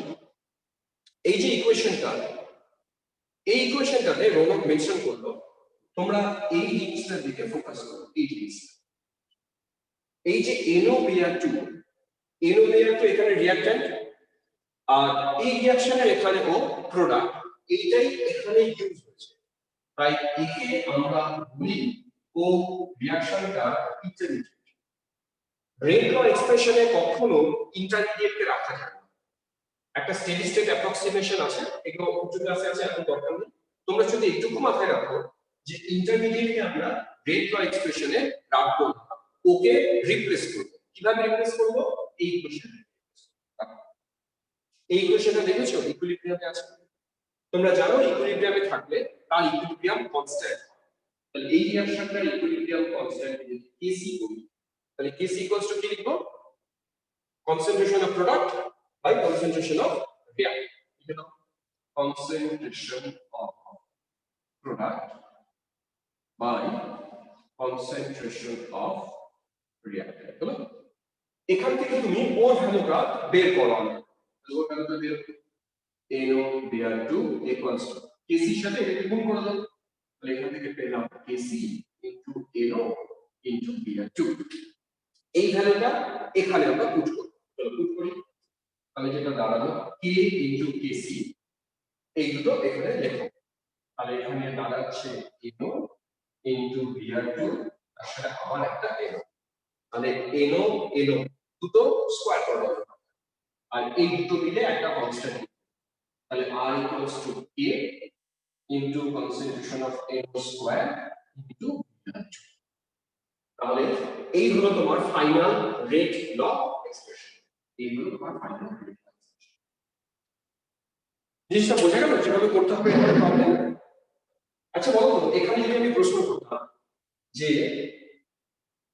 এই যে ইকুয়েশনটা, এই ইকুয়েশনটাতে রৌনক মেনশন করলো, তোমরা এই জিনিসটার দিকে ফোকাস করো। এই জিনিসটা, এই যে NO Br2 এখানে রিঅ্যাকট্যান্ট, আর এই রিঅ্যাকশনের এখানে ও প্রোডাক্ট, এইটাই এখানে ইউজ হচ্ছে। তাই একে আমরা বলি ও রিঅ্যাকশনটা ইন্টারমিডিয়েট। রেট ল এক্সপ্রেশনে কখনো ইন্টারমিডিয়েটকে রাখা যায় না। একটা স্টেডি স্টেট অ্যাপ্রক্সিমেশন আছে, এগুলো উচ্চ ক্লাসে আছে, এখন দরকার নেই। তোমরা যদি একটুকু মাথায় রাখো যে ইন্টারমিডিয়েটকে আমরা রেট ল এক্সপ্রেশনে রাখবো না, ওকে রিপ্লেস করব। কিভাবে রিপ্লেস করব? এই ইকুয়েশনে। এই ইকুয়েশনটা দেখেছো ইকুইলিব্রিয়ামে আছে। তোমরা জানো ইকুইলিব্রিয়ামে থাকলে তার ইকুইলিব্রিয়াম কনস্ট্যান্ট। তাহলে এই রিঅ্যাকশনটার ইকুইলিব্রিয়াম কনস্ট্যান্ট যদি Kc করি, তাহলে Kc ইকুয়ালস টু কি লিখবো? Concentration of product by concentration of reactant. ঠিক আছে, concentration of product by concentration of reactant. হলো, এখান থেকে তুমি ওর ভ্যালুটা বের করো। ওর ভ্যালুটা বের করো, NO Br2 equals to Kc এর সাথে এটা গুণ করে দাও। তাহলে এখান থেকে পেলাম Kc into NO into Br2। এই ভ্যালুটা এখানে আমরা পুট করব। চলো পুট করি। তাহলে যেটা দাঁড়ালো K ইনটু Kc, এই দুটো এখানে লেখো। তাহলে এখানে দাঁড়াচ্ছে NO ইনটু Br2, তার সাথে আবার একটা NO। তাহলে NO দুটো স্কয়ার করব, আর এই দুটো মিলে একটা কনস্ট্যান্ট। তাহলে R equals to K into concentration of NO square into Br2। তাহলে এই হলো তোমার ফাইনাল রেট ল এক্সপ্রেশন। এই হলো তোমার ফাইনাল রেট ল এক্সপ্রেশন। জিনিসটা বোঝা গেল কিভাবে করতে হবে এটা প্রবলেম? আচ্ছা বলো তো, এখানে যদি আমি প্রশ্ন করতাম যে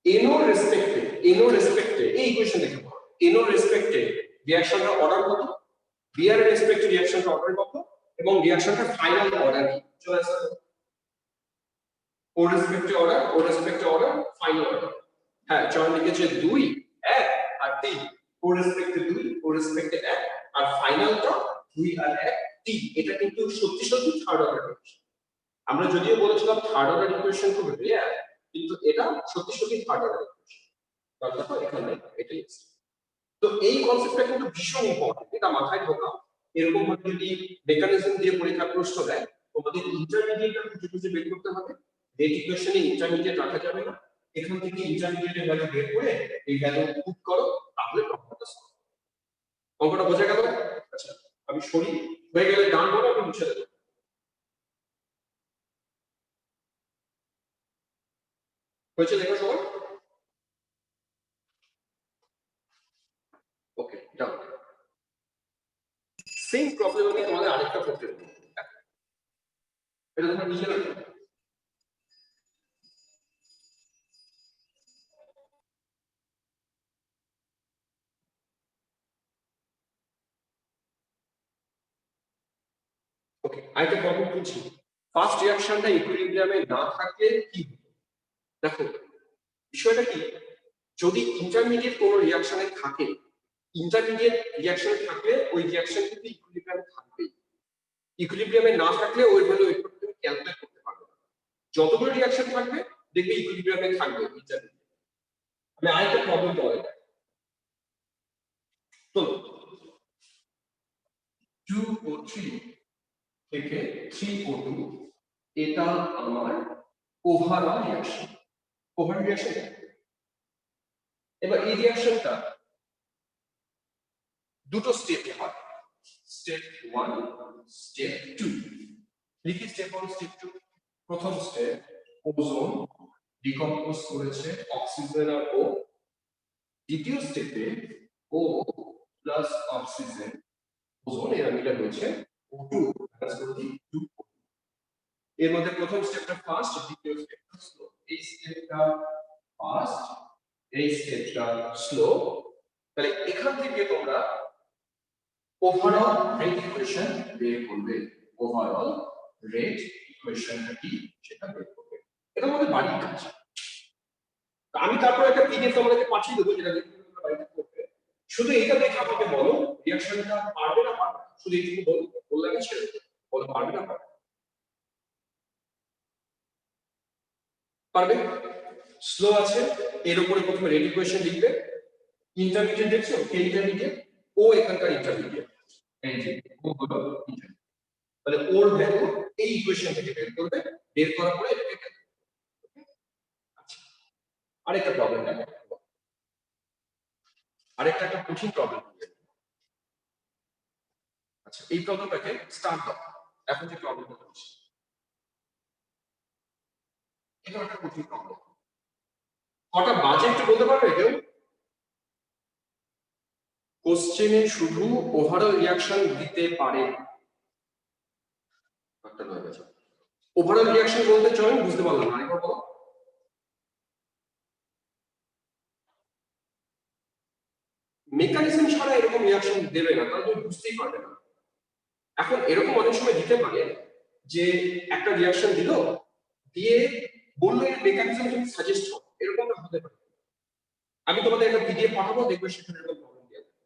NO রেসপেক্টে এই ইকুয়েশন দেখে বলো, NO রেসপেক্টে রিঅ্যাকশনটা অর্ডার কত, Br রেসপেক্টে রিঅ্যাকশনটা অর্ডার কত, এবং রিঅ্যাকশনটা ফাইনাল অর্ডার কি? চলে আসো, ও রেসপেক্টে অর্ডার ফাইনাল অর্ডার। হ্যাঁ, চয়ন লিখেছে 2 1 আর 3। ও রেসপেক্টে 2, ও রেসপেক্টে 1, আর ফাইনালটা 2 আর 1 3। এটা কিন্তু সত্যি থার্ড অর্ডার ইকুয়েশন। আমরা যদিও বলেছিলাম থার্ড অর্ডার ইকুয়েশন খুব রেয়ার, কিন্তু এটা সত্যি থার্ড অর্ডার ইকুয়েশন। তাহলে দেখো এখানে এটাই আছে। তো এই কনসেপ্টটা কিন্তু ভীষণ ইম্পর্টেন্ট, এটা মাথায় ঢোকাও। এরকম ভাবে যদি মেকানিজম দিয়ে পরীক্ষা প্রশ্ন দেয়, তোমাদের ইন্টারমিডিয়েটটা খুঁজে বের করতে হবে। রেট ইকুয়েশনে ইন্টারমিডিয়েট রাখা যাবে না। এখান থেকে ইন্টারমিডিয়েটের ভ্যালু বের করে এই ভ্যালু পুট করো, তাহলে প্রবলেমটা সলভ। অঙ্কটা বোঝা গেল? আচ্ছা আমি সরি, হয়ে গেলে ডান বলো, আমি মুছে দেবো। হয়েছে দেখো সবাই? ওকে ডান। সেম প্রবলেম আমি তোমাদের আরেকটা করতে দেবো, এটা তোমরা নিজে রাখো। ওকে আরেকটা প্রবলেম করছি। ফার্স্ট রিঅ্যাকশনটা ইকুইলিব্রিয়ামে না থাকলে কি হবে? দেখো বিষয়টা কি, যদি ইন্টারমিডিয়েট কোনো রিঅ্যাকশনে থাকে, ইন্টারমিডিয়েট রিঅ্যাকশনে থাকলে ওই রিঅ্যাকশন কিন্তু ইকুইলিব্রিয়ামে থাকবে, ইকুইলিব্রিয়ামে না থাকলে ওই ভ্যালু তুমি ক্যালকুলেট করতে পারবে না। যতগুলো রিঅ্যাকশন থাকবে দেখবে ইকুইলিব্রিয়ামে থাকবে ইন্টারমিডিয়েট। আমি আরেকটা প্রবলেম তোমাদের দেখাই। তো 2O3 থেকে 3O2 এটা আমার ওভারঅল রিঅ্যাকশন। ওভারঅল রিঅ্যাকশন এবার এই রিঅ্যাকশনটা দুটো স্টেপে হয়, স্টেপ 1 স্টেপ 2। লিখি স্টেপ 1 স্টেপ 2। প্রথম স্টেপ, ওজোন ডিকম্পোজ করেছে অক্সিজেন আর ও। দ্বিতীয় স্টেপে ও প্লাস অক্সিজেন ওজোন এরা মিলে হয়েছে O2 প্লাস করে 2। এর মধ্যে প্রথম স্টেপটা ফাস্ট, দ্বিতীয় স্টেপটা স্লো। এই স্টেপটা ফাস্ট, এই স্টেপটা স্লো। তাহলে এখান থেকে তোমরা ওভারঅল রেট ইকুয়েশন বের করবে। ওভারঅল রেট ইকুয়েশনটা কি সেটা বের করবে। এটা আমাদের বাড়ির কাজ। আমি তারপর একটা পিডিএফ তোমাদেরকে পাঠিয়ে দেবো, যেটা দেখে তোমরা বাড়িতে করবে। শুধু এটা দেখে আমাকে বলো রিঅ্যাকশনটা পারবে না পারবে না, শুধু এইটুকু বলো, বললে আমি ছেড়ে দেবো। বলো পারবে না পারবে? পারবে। স্লো আছে, এর উপরে প্রথমে রেট ইকুয়েশন লিখবে। ইন্টারমিডিয়েট দেখছো, কে ইন্টারমিডিয়েট? ও এখানকার ইন্টারমিডিয়েট, এই যে ও হলো ইন্টারমিডিয়েট। তাহলে ওর ভ্যালু এই ইকুয়েশন থেকে বের করবে, বের করার পরে এটাকে calculate করবে। আচ্ছা আরেকটা প্রবলেম দেখো, আরেকটা একটা কঠিন প্রবলেম। আচ্ছা এই প্রবলেমটাকে স্টার্ট দাও, এখন যে প্রবলেমটা হচ্ছে এটা একটা কঠিন প্রবলেম। কটা বাজে একটু বলতে পারবে কেউ? কোশ্চেনে শুধু ওভারঅল রিঅ্যাকশন দিতে পারে। ওভারঅল রিঅ্যাকশন বলতে চলেন, বুঝতে পারলাম না, আরেকবার বলো। মেকানিজম ছাড়া এরকম রিঅ্যাকশন দেবে না, তাহলে তুমি বুঝতেই পারবে না। এখন এরকম অনেক সময় দিতে পারে যে একটা রিঅ্যাকশন দিল, দিয়ে বললো এর মেকানিজম তুমি সাজেস্ট করো, এরকমটা হতে পারে। আমি তোমাদের একটা পিডিএফ পাঠাবো, দেখবে সেখানে এরকম প্রবলেম দিয়ে দেবে।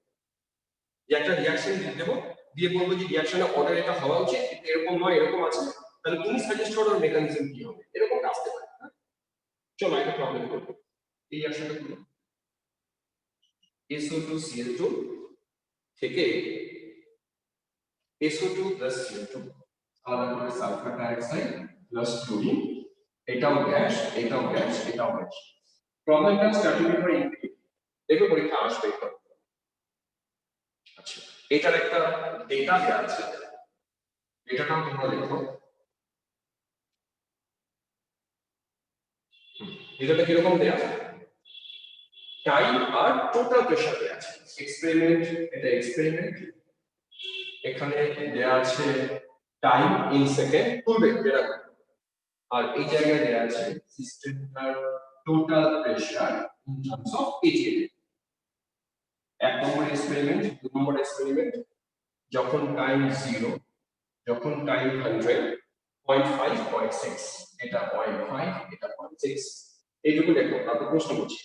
যে একটা রিঅ্যাকশন দিয়ে দেবো, দিয়ে বলবো যে রিঅ্যাকশনের অর্ডার এটা হওয়া উচিত, কিন্তু এরকম নয় এরকম আছে, তাহলে তুমি সাজেস্ট করো মেকানিজম কি হবে, এরকম আসতে পারে। চলো একটা প্রবলেম করবো। এই রিঅ্যাকশনটা করবো SO2Cl2 থেকে SO2 প্লাস CO2 আলাদা করে সালফার ডাইঅক্সাইড প্লাস ক্লোরিন, এটাও গ্যাস এটাও গ্যাস এটাও গ্যাস। প্রবলেমটা স্টার্টিং এর পরে দেখো পরীক্ষা আসবে। আচ্ছা এটার একটা ডেটা দেওয়া আছে, ডেটাটাও তোমরা দেখো। ডেটাটা কিরকম দেওয়া আছে, টাইম আর টোটাল প্রেসার দেওয়া আছে। এক্সপেরিমেন্ট, এটা এক্সপেরিমেন্ট, এখানে দেওয়া আছে টাইম ইন সেকেন্ড, তুলবে যেটা, আর এই জায়গায় দেওয়া আছে সিস্টেমটার total pressure in terms of ATM. এক নম্বর এক্সপেরিমেন্ট, দুই নম্বর এক্সপেরিমেন্ট, যখন টাইম 0, যখন টাইম 100, 0.5 0.6, এটা 0.5 এটা 0.6, এইটুকু দেখো। তারপর প্রশ্ন করছি,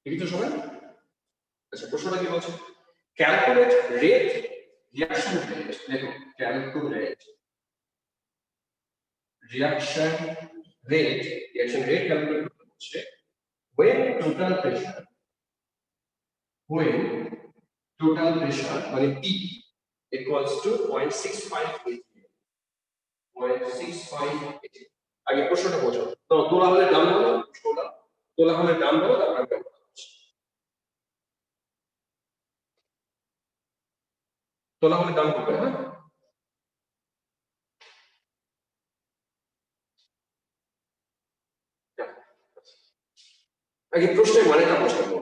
ঠিক আছে সবাই? আচ্ছা প্রশ্নটা কি বলছে, ক্যালকুলেট রেট রিঅ্যাকশন রেট। দেখো calculate reaction rate, reaction rate calculate করতে হচ্ছে when total pressure, when total pressure মানে P equals to 0.65 atm, 0.65 atm। আগে প্রশ্নটা বোঝো তো, তোলা হলে ডান বলো, তোলা তোলা হলে ডান বলো, তারপর আমি বলছি। তোলা হলে ডান করবে। হ্যাঁ, আগে প্রশ্নের মানেটা বোঝাবো।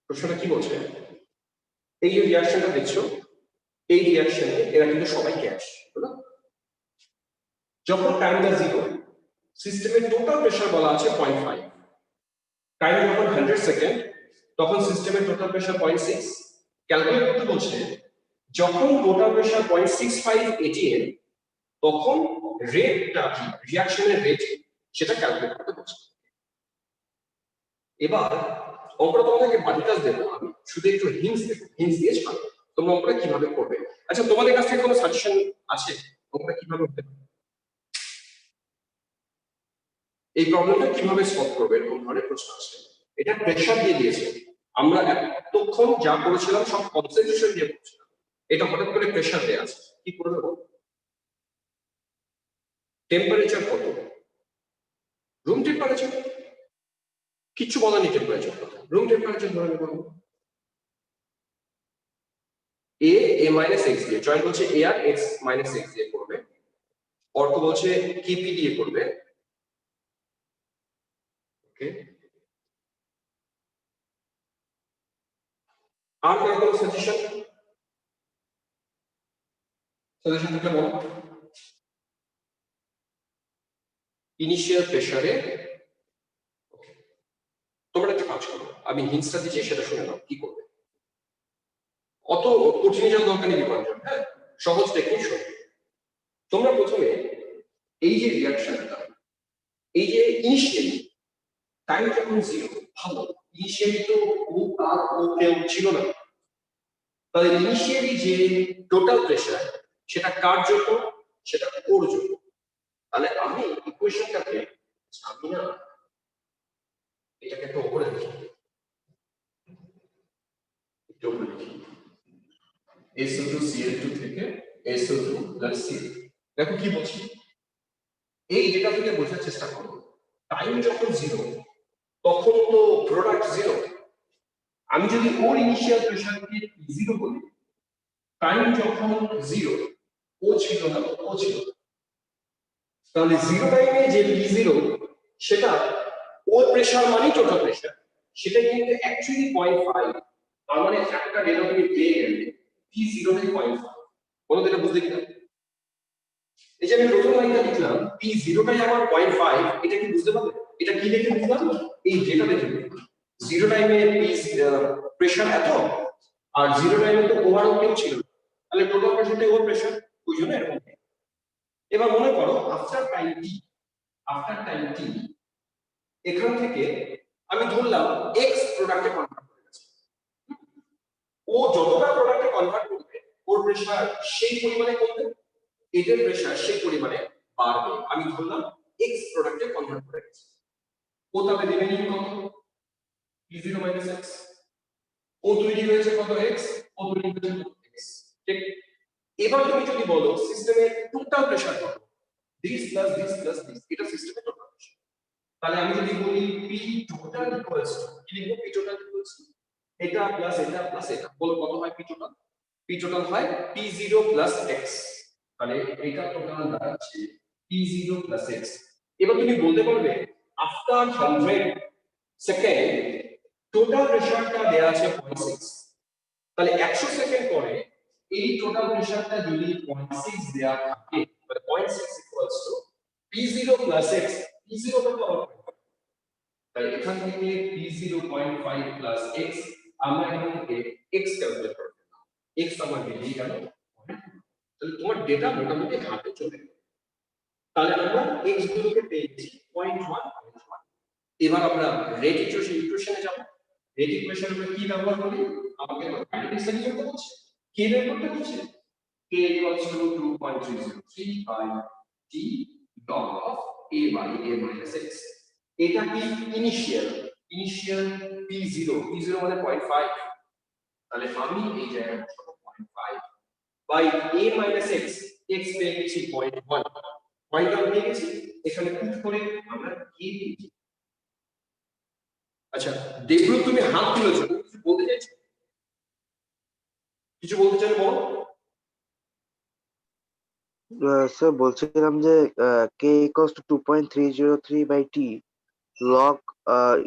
প্রশ্নটা কি বলছে, এই যে রিয়াকশনটা দেখছো, এই রিয়াকশনে এরা কিন্তু সবাই গ্যাস, তাই না? যখন টাইমটা 0, সিস্টেমের টোটাল প্রেসার বলা আছে 0.5, টাইম যখন 100 সেকেন্ড, তখন সিস্টেমের টোটাল প্রেসার 0.6। ক্যালকুলেট করতে বলছে যখন টোটাল প্রেসার 0.65 atm, তখন রেটটা কি, রিয়াকশনের রেট, সেটা ক্যালকুলেট করতে বলছে। এবার অঙ্কটা তোমাদেরকে বাড়ির কাজ দেবো, আমি শুধু একটু হিন্টস দেবো, হিন্টস দিয়ে ছাড়বো তোমরা অঙ্কটা কিভাবে করবে। আচ্ছা, তোমাদের কাছ থেকে কোনো সাজেশন আছে অঙ্কটা কিভাবে করতে পারবে, এই প্রবলেমটা কিভাবে সলভ করবে, এরকম ধরনের প্রশ্ন আছে। এটা প্রেসার দিয়ে দিয়েছে, আমরা এতক্ষণ যা করেছিলাম সব কনসেন্ট্রেশন দিয়ে করছিলাম, এটা হঠাৎ করে প্রেসার দেওয়া আছে, কি করে দেবো? টেম্পারেচার কত, রুম টেম্পারেচার, কিচ্ছু বলা নেই টেম্পারেচার কত, রুম টেম্পারেচার ধরে নেবো। a মাইনাস এক্স দিয়ে, জয়েন্ট বলছে a আর x মাইনাস এক্স দিয়ে করবে, অর্ক বলছে কেপি দিয়ে করবে। ওকে, আর কোনো সাজেশন, সাজেশন থাকলে বলো। ইনিশিয়াল প্রেসারে, তোমরা একটা কাজ করো, আমি হিন্টসটা দিচ্ছি সেটা শুনে নাও কি করবে, অত কঠিন যাওয়ার দরকার নেই বিপর্যয়। হ্যাঁ, সহজ টেকনিক শোনো। তোমরা প্রথমে এই যে রিয়াকশনটা, এই যে ইনিশিয়ালি টাইম যখন 0, ভালো, ইনিশিয়ালি তো ও আর ও কেউ ছিল না, তাহলে ইনিশিয়ালি যে টোটাল প্রেসার সেটা কার জন্য, সেটা ওর জন্য। তাহলে আমি ইকুয়েশনটাকে, আমি না এটাকে একটু উপরে দেখি, একটু উপরে দেখি, SO2 Cl2 থেকে SO2 প্লাস Cl। দেখো কি বলছি, এই যেটা থেকে বোঝার চেষ্টা করো, টাইম যখন 0 তখন তো প্রোডাক্ট 0। আমি যদি ওর ইনিশিয়াল প্রেসারকে 0 বলি, টাইম যখন 0, ও ছিল না, ও ছিল, তাহলে 0 টাইমে যে P0 সেটা ওর প্রেসার মানে টোটাল প্রেসার, সেটা কিন্তু অ্যাকচুয়ালি 0.5। তার মানে একটা ডেটা তুমি পেয়ে গেলে P0 থেকে 0.5। বলো এটা বুঝতে কিনা? এই যে আমি প্রথম লাইনটা লিখলাম P0 টাই আমার 0.5, এটা কি বুঝতে পারবে? এটা কি দেখে বুঝলাম? এই ডেটা দেখে বুঝলাম। 0 টাইমে প্রেসার এত, আর 0 টাইমে তো ওভারঅল কেউ ছিল না, তাহলে টোটাল প্রেসারটাই ওর প্রেসার, ওই জন্য এরকম। এবার মনে করো আফটার টাইম টি, এখান থেকে আমি ধরলাম x প্রোডাক্টে কনভার্ট করে গেছে, ও যতটা প্রোডাক্টে কনভার্ট করবে ওর প্রেসার সেই পরিমাণে কমবে, এটার প্রেসার সেই পরিমাণে বাড়বে। আমি ধরলাম x প্রোডাক্টে কনভার্ট করে গেছে, ও তাহলে রিমেইনিং কত, p0 - x, ও তৈরি হয়েছে কত x, ও তৈরি হয়েছে কত x, ঠিক। এবার তুমি যদি বলো সিস্টেমের টোটাল প্রেসার কত, this plus this plus this, এটা সিস্টেমের টোটাল প্রেসার। তাহলে আমি যদি বলি p total equals to, কি লিখবো, p total equals to এটা প্লাস এটা প্লাস এটা, বলো কত হয় p total? p total হয় p0 প্লাস x, তাহলে এটা টোটাল দাঁড়াচ্ছে p0 প্লাস x। এবার তুমি বলতে পারবে আফটার 100 সেকেন্ড টোটাল প্রেসারটা দেয়া আছে 0.6, তাহলে 100 সেকেন্ড পরে এই টোটাল প্রেসারটা যদি 0.6 দেয়া থাকে, তাহলে 0.6 equals to p0 plus x, p0 টা তো তাহলে এখান থেকে p0 0.5 প্লাস x, আমরা এখান থেকে x ক্যালকুলেট করব, x আমার বেরিয়ে গেল। তাহলে তোমার ডেটা মোটামুটি হাতে চলে গেল। তাহলে আমরা x গুলোকে পেয়েছি 0.1, 0.1। এবার আমরা রেট ইকুয়েশনে যাব। রেট ইকুয়েশনে আমরা কি ব্যবহার করি, আমাকে কাইনেটিক্স এর করতে বলছে, কে বের করতে বলছে, k equals to 2.303 by t log of a by a minus x। এটা কি ইনিশিয়াল p0 মানে 0.5, তাহলে আমি এই জায়গায় বসাবো 0.5 by a minus x, x পেয়ে গেছি 0.1, 0.1 পেয়ে গেছি, এখানে পুট করে আমরা k পেয়েছি। আচ্ছা দেবব্রত, তুমি হাত তুলেছো, কিছু বলতে চাইছো, কিছু বলতে চাইলে বলো। স্যার বলছিলাম যে K equals to 2.303/t log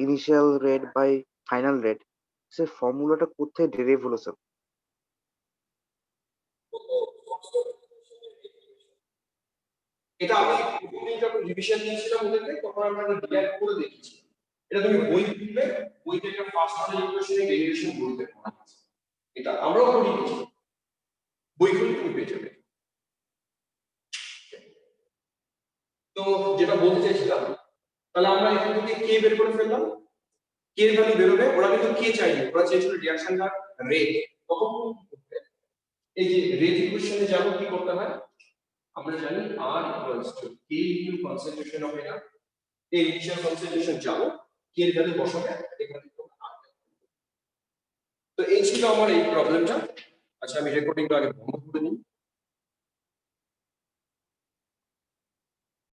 initial rate by final rate, sir ফর্মুলাটা কোথায় ডেরিভ হলো স্যার? এটা আমি প্রথমেই যখন রিভিশন নিয়েছিলাম ওদেরকে তখন আমরা ডিরাইভ করে দেখেছি। এটা তুমি বই খুলবে, বই থেকে ফার্স্ট অর্ডার ইকুয়েশনের ডেরিভেশন বলতে পড়া আছে। এটা আমরাও করে নিয়েছি, বই খুলে তুমি পেয়ে যাবে। তো যেটা বলতে চাইছিলাম, তাহলে আমরা এখান থেকে কে বের করে ফেললাম, কে এর ভ্যালু বেরোবে। ওরা কিন্তু কে চাইবে, ওরা চেয়েছিল রিঅ্যাকশনটা রেট। তখন কি করতে, এই যে রেট ইকুয়েশনে জানো কি করতে হয়, আমরা জানি R equals to K into concentration of air. এই ইনিশিয়াল কনসেন্ট্রেশন জানো, কে এর ভ্যালু বসাবে এখানে তোমরা R। তো এই ছিল আমার এই প্রবলেমটা। আচ্ছা আমি রেকর্ডিংটা আগে বন্ধ করে নিই।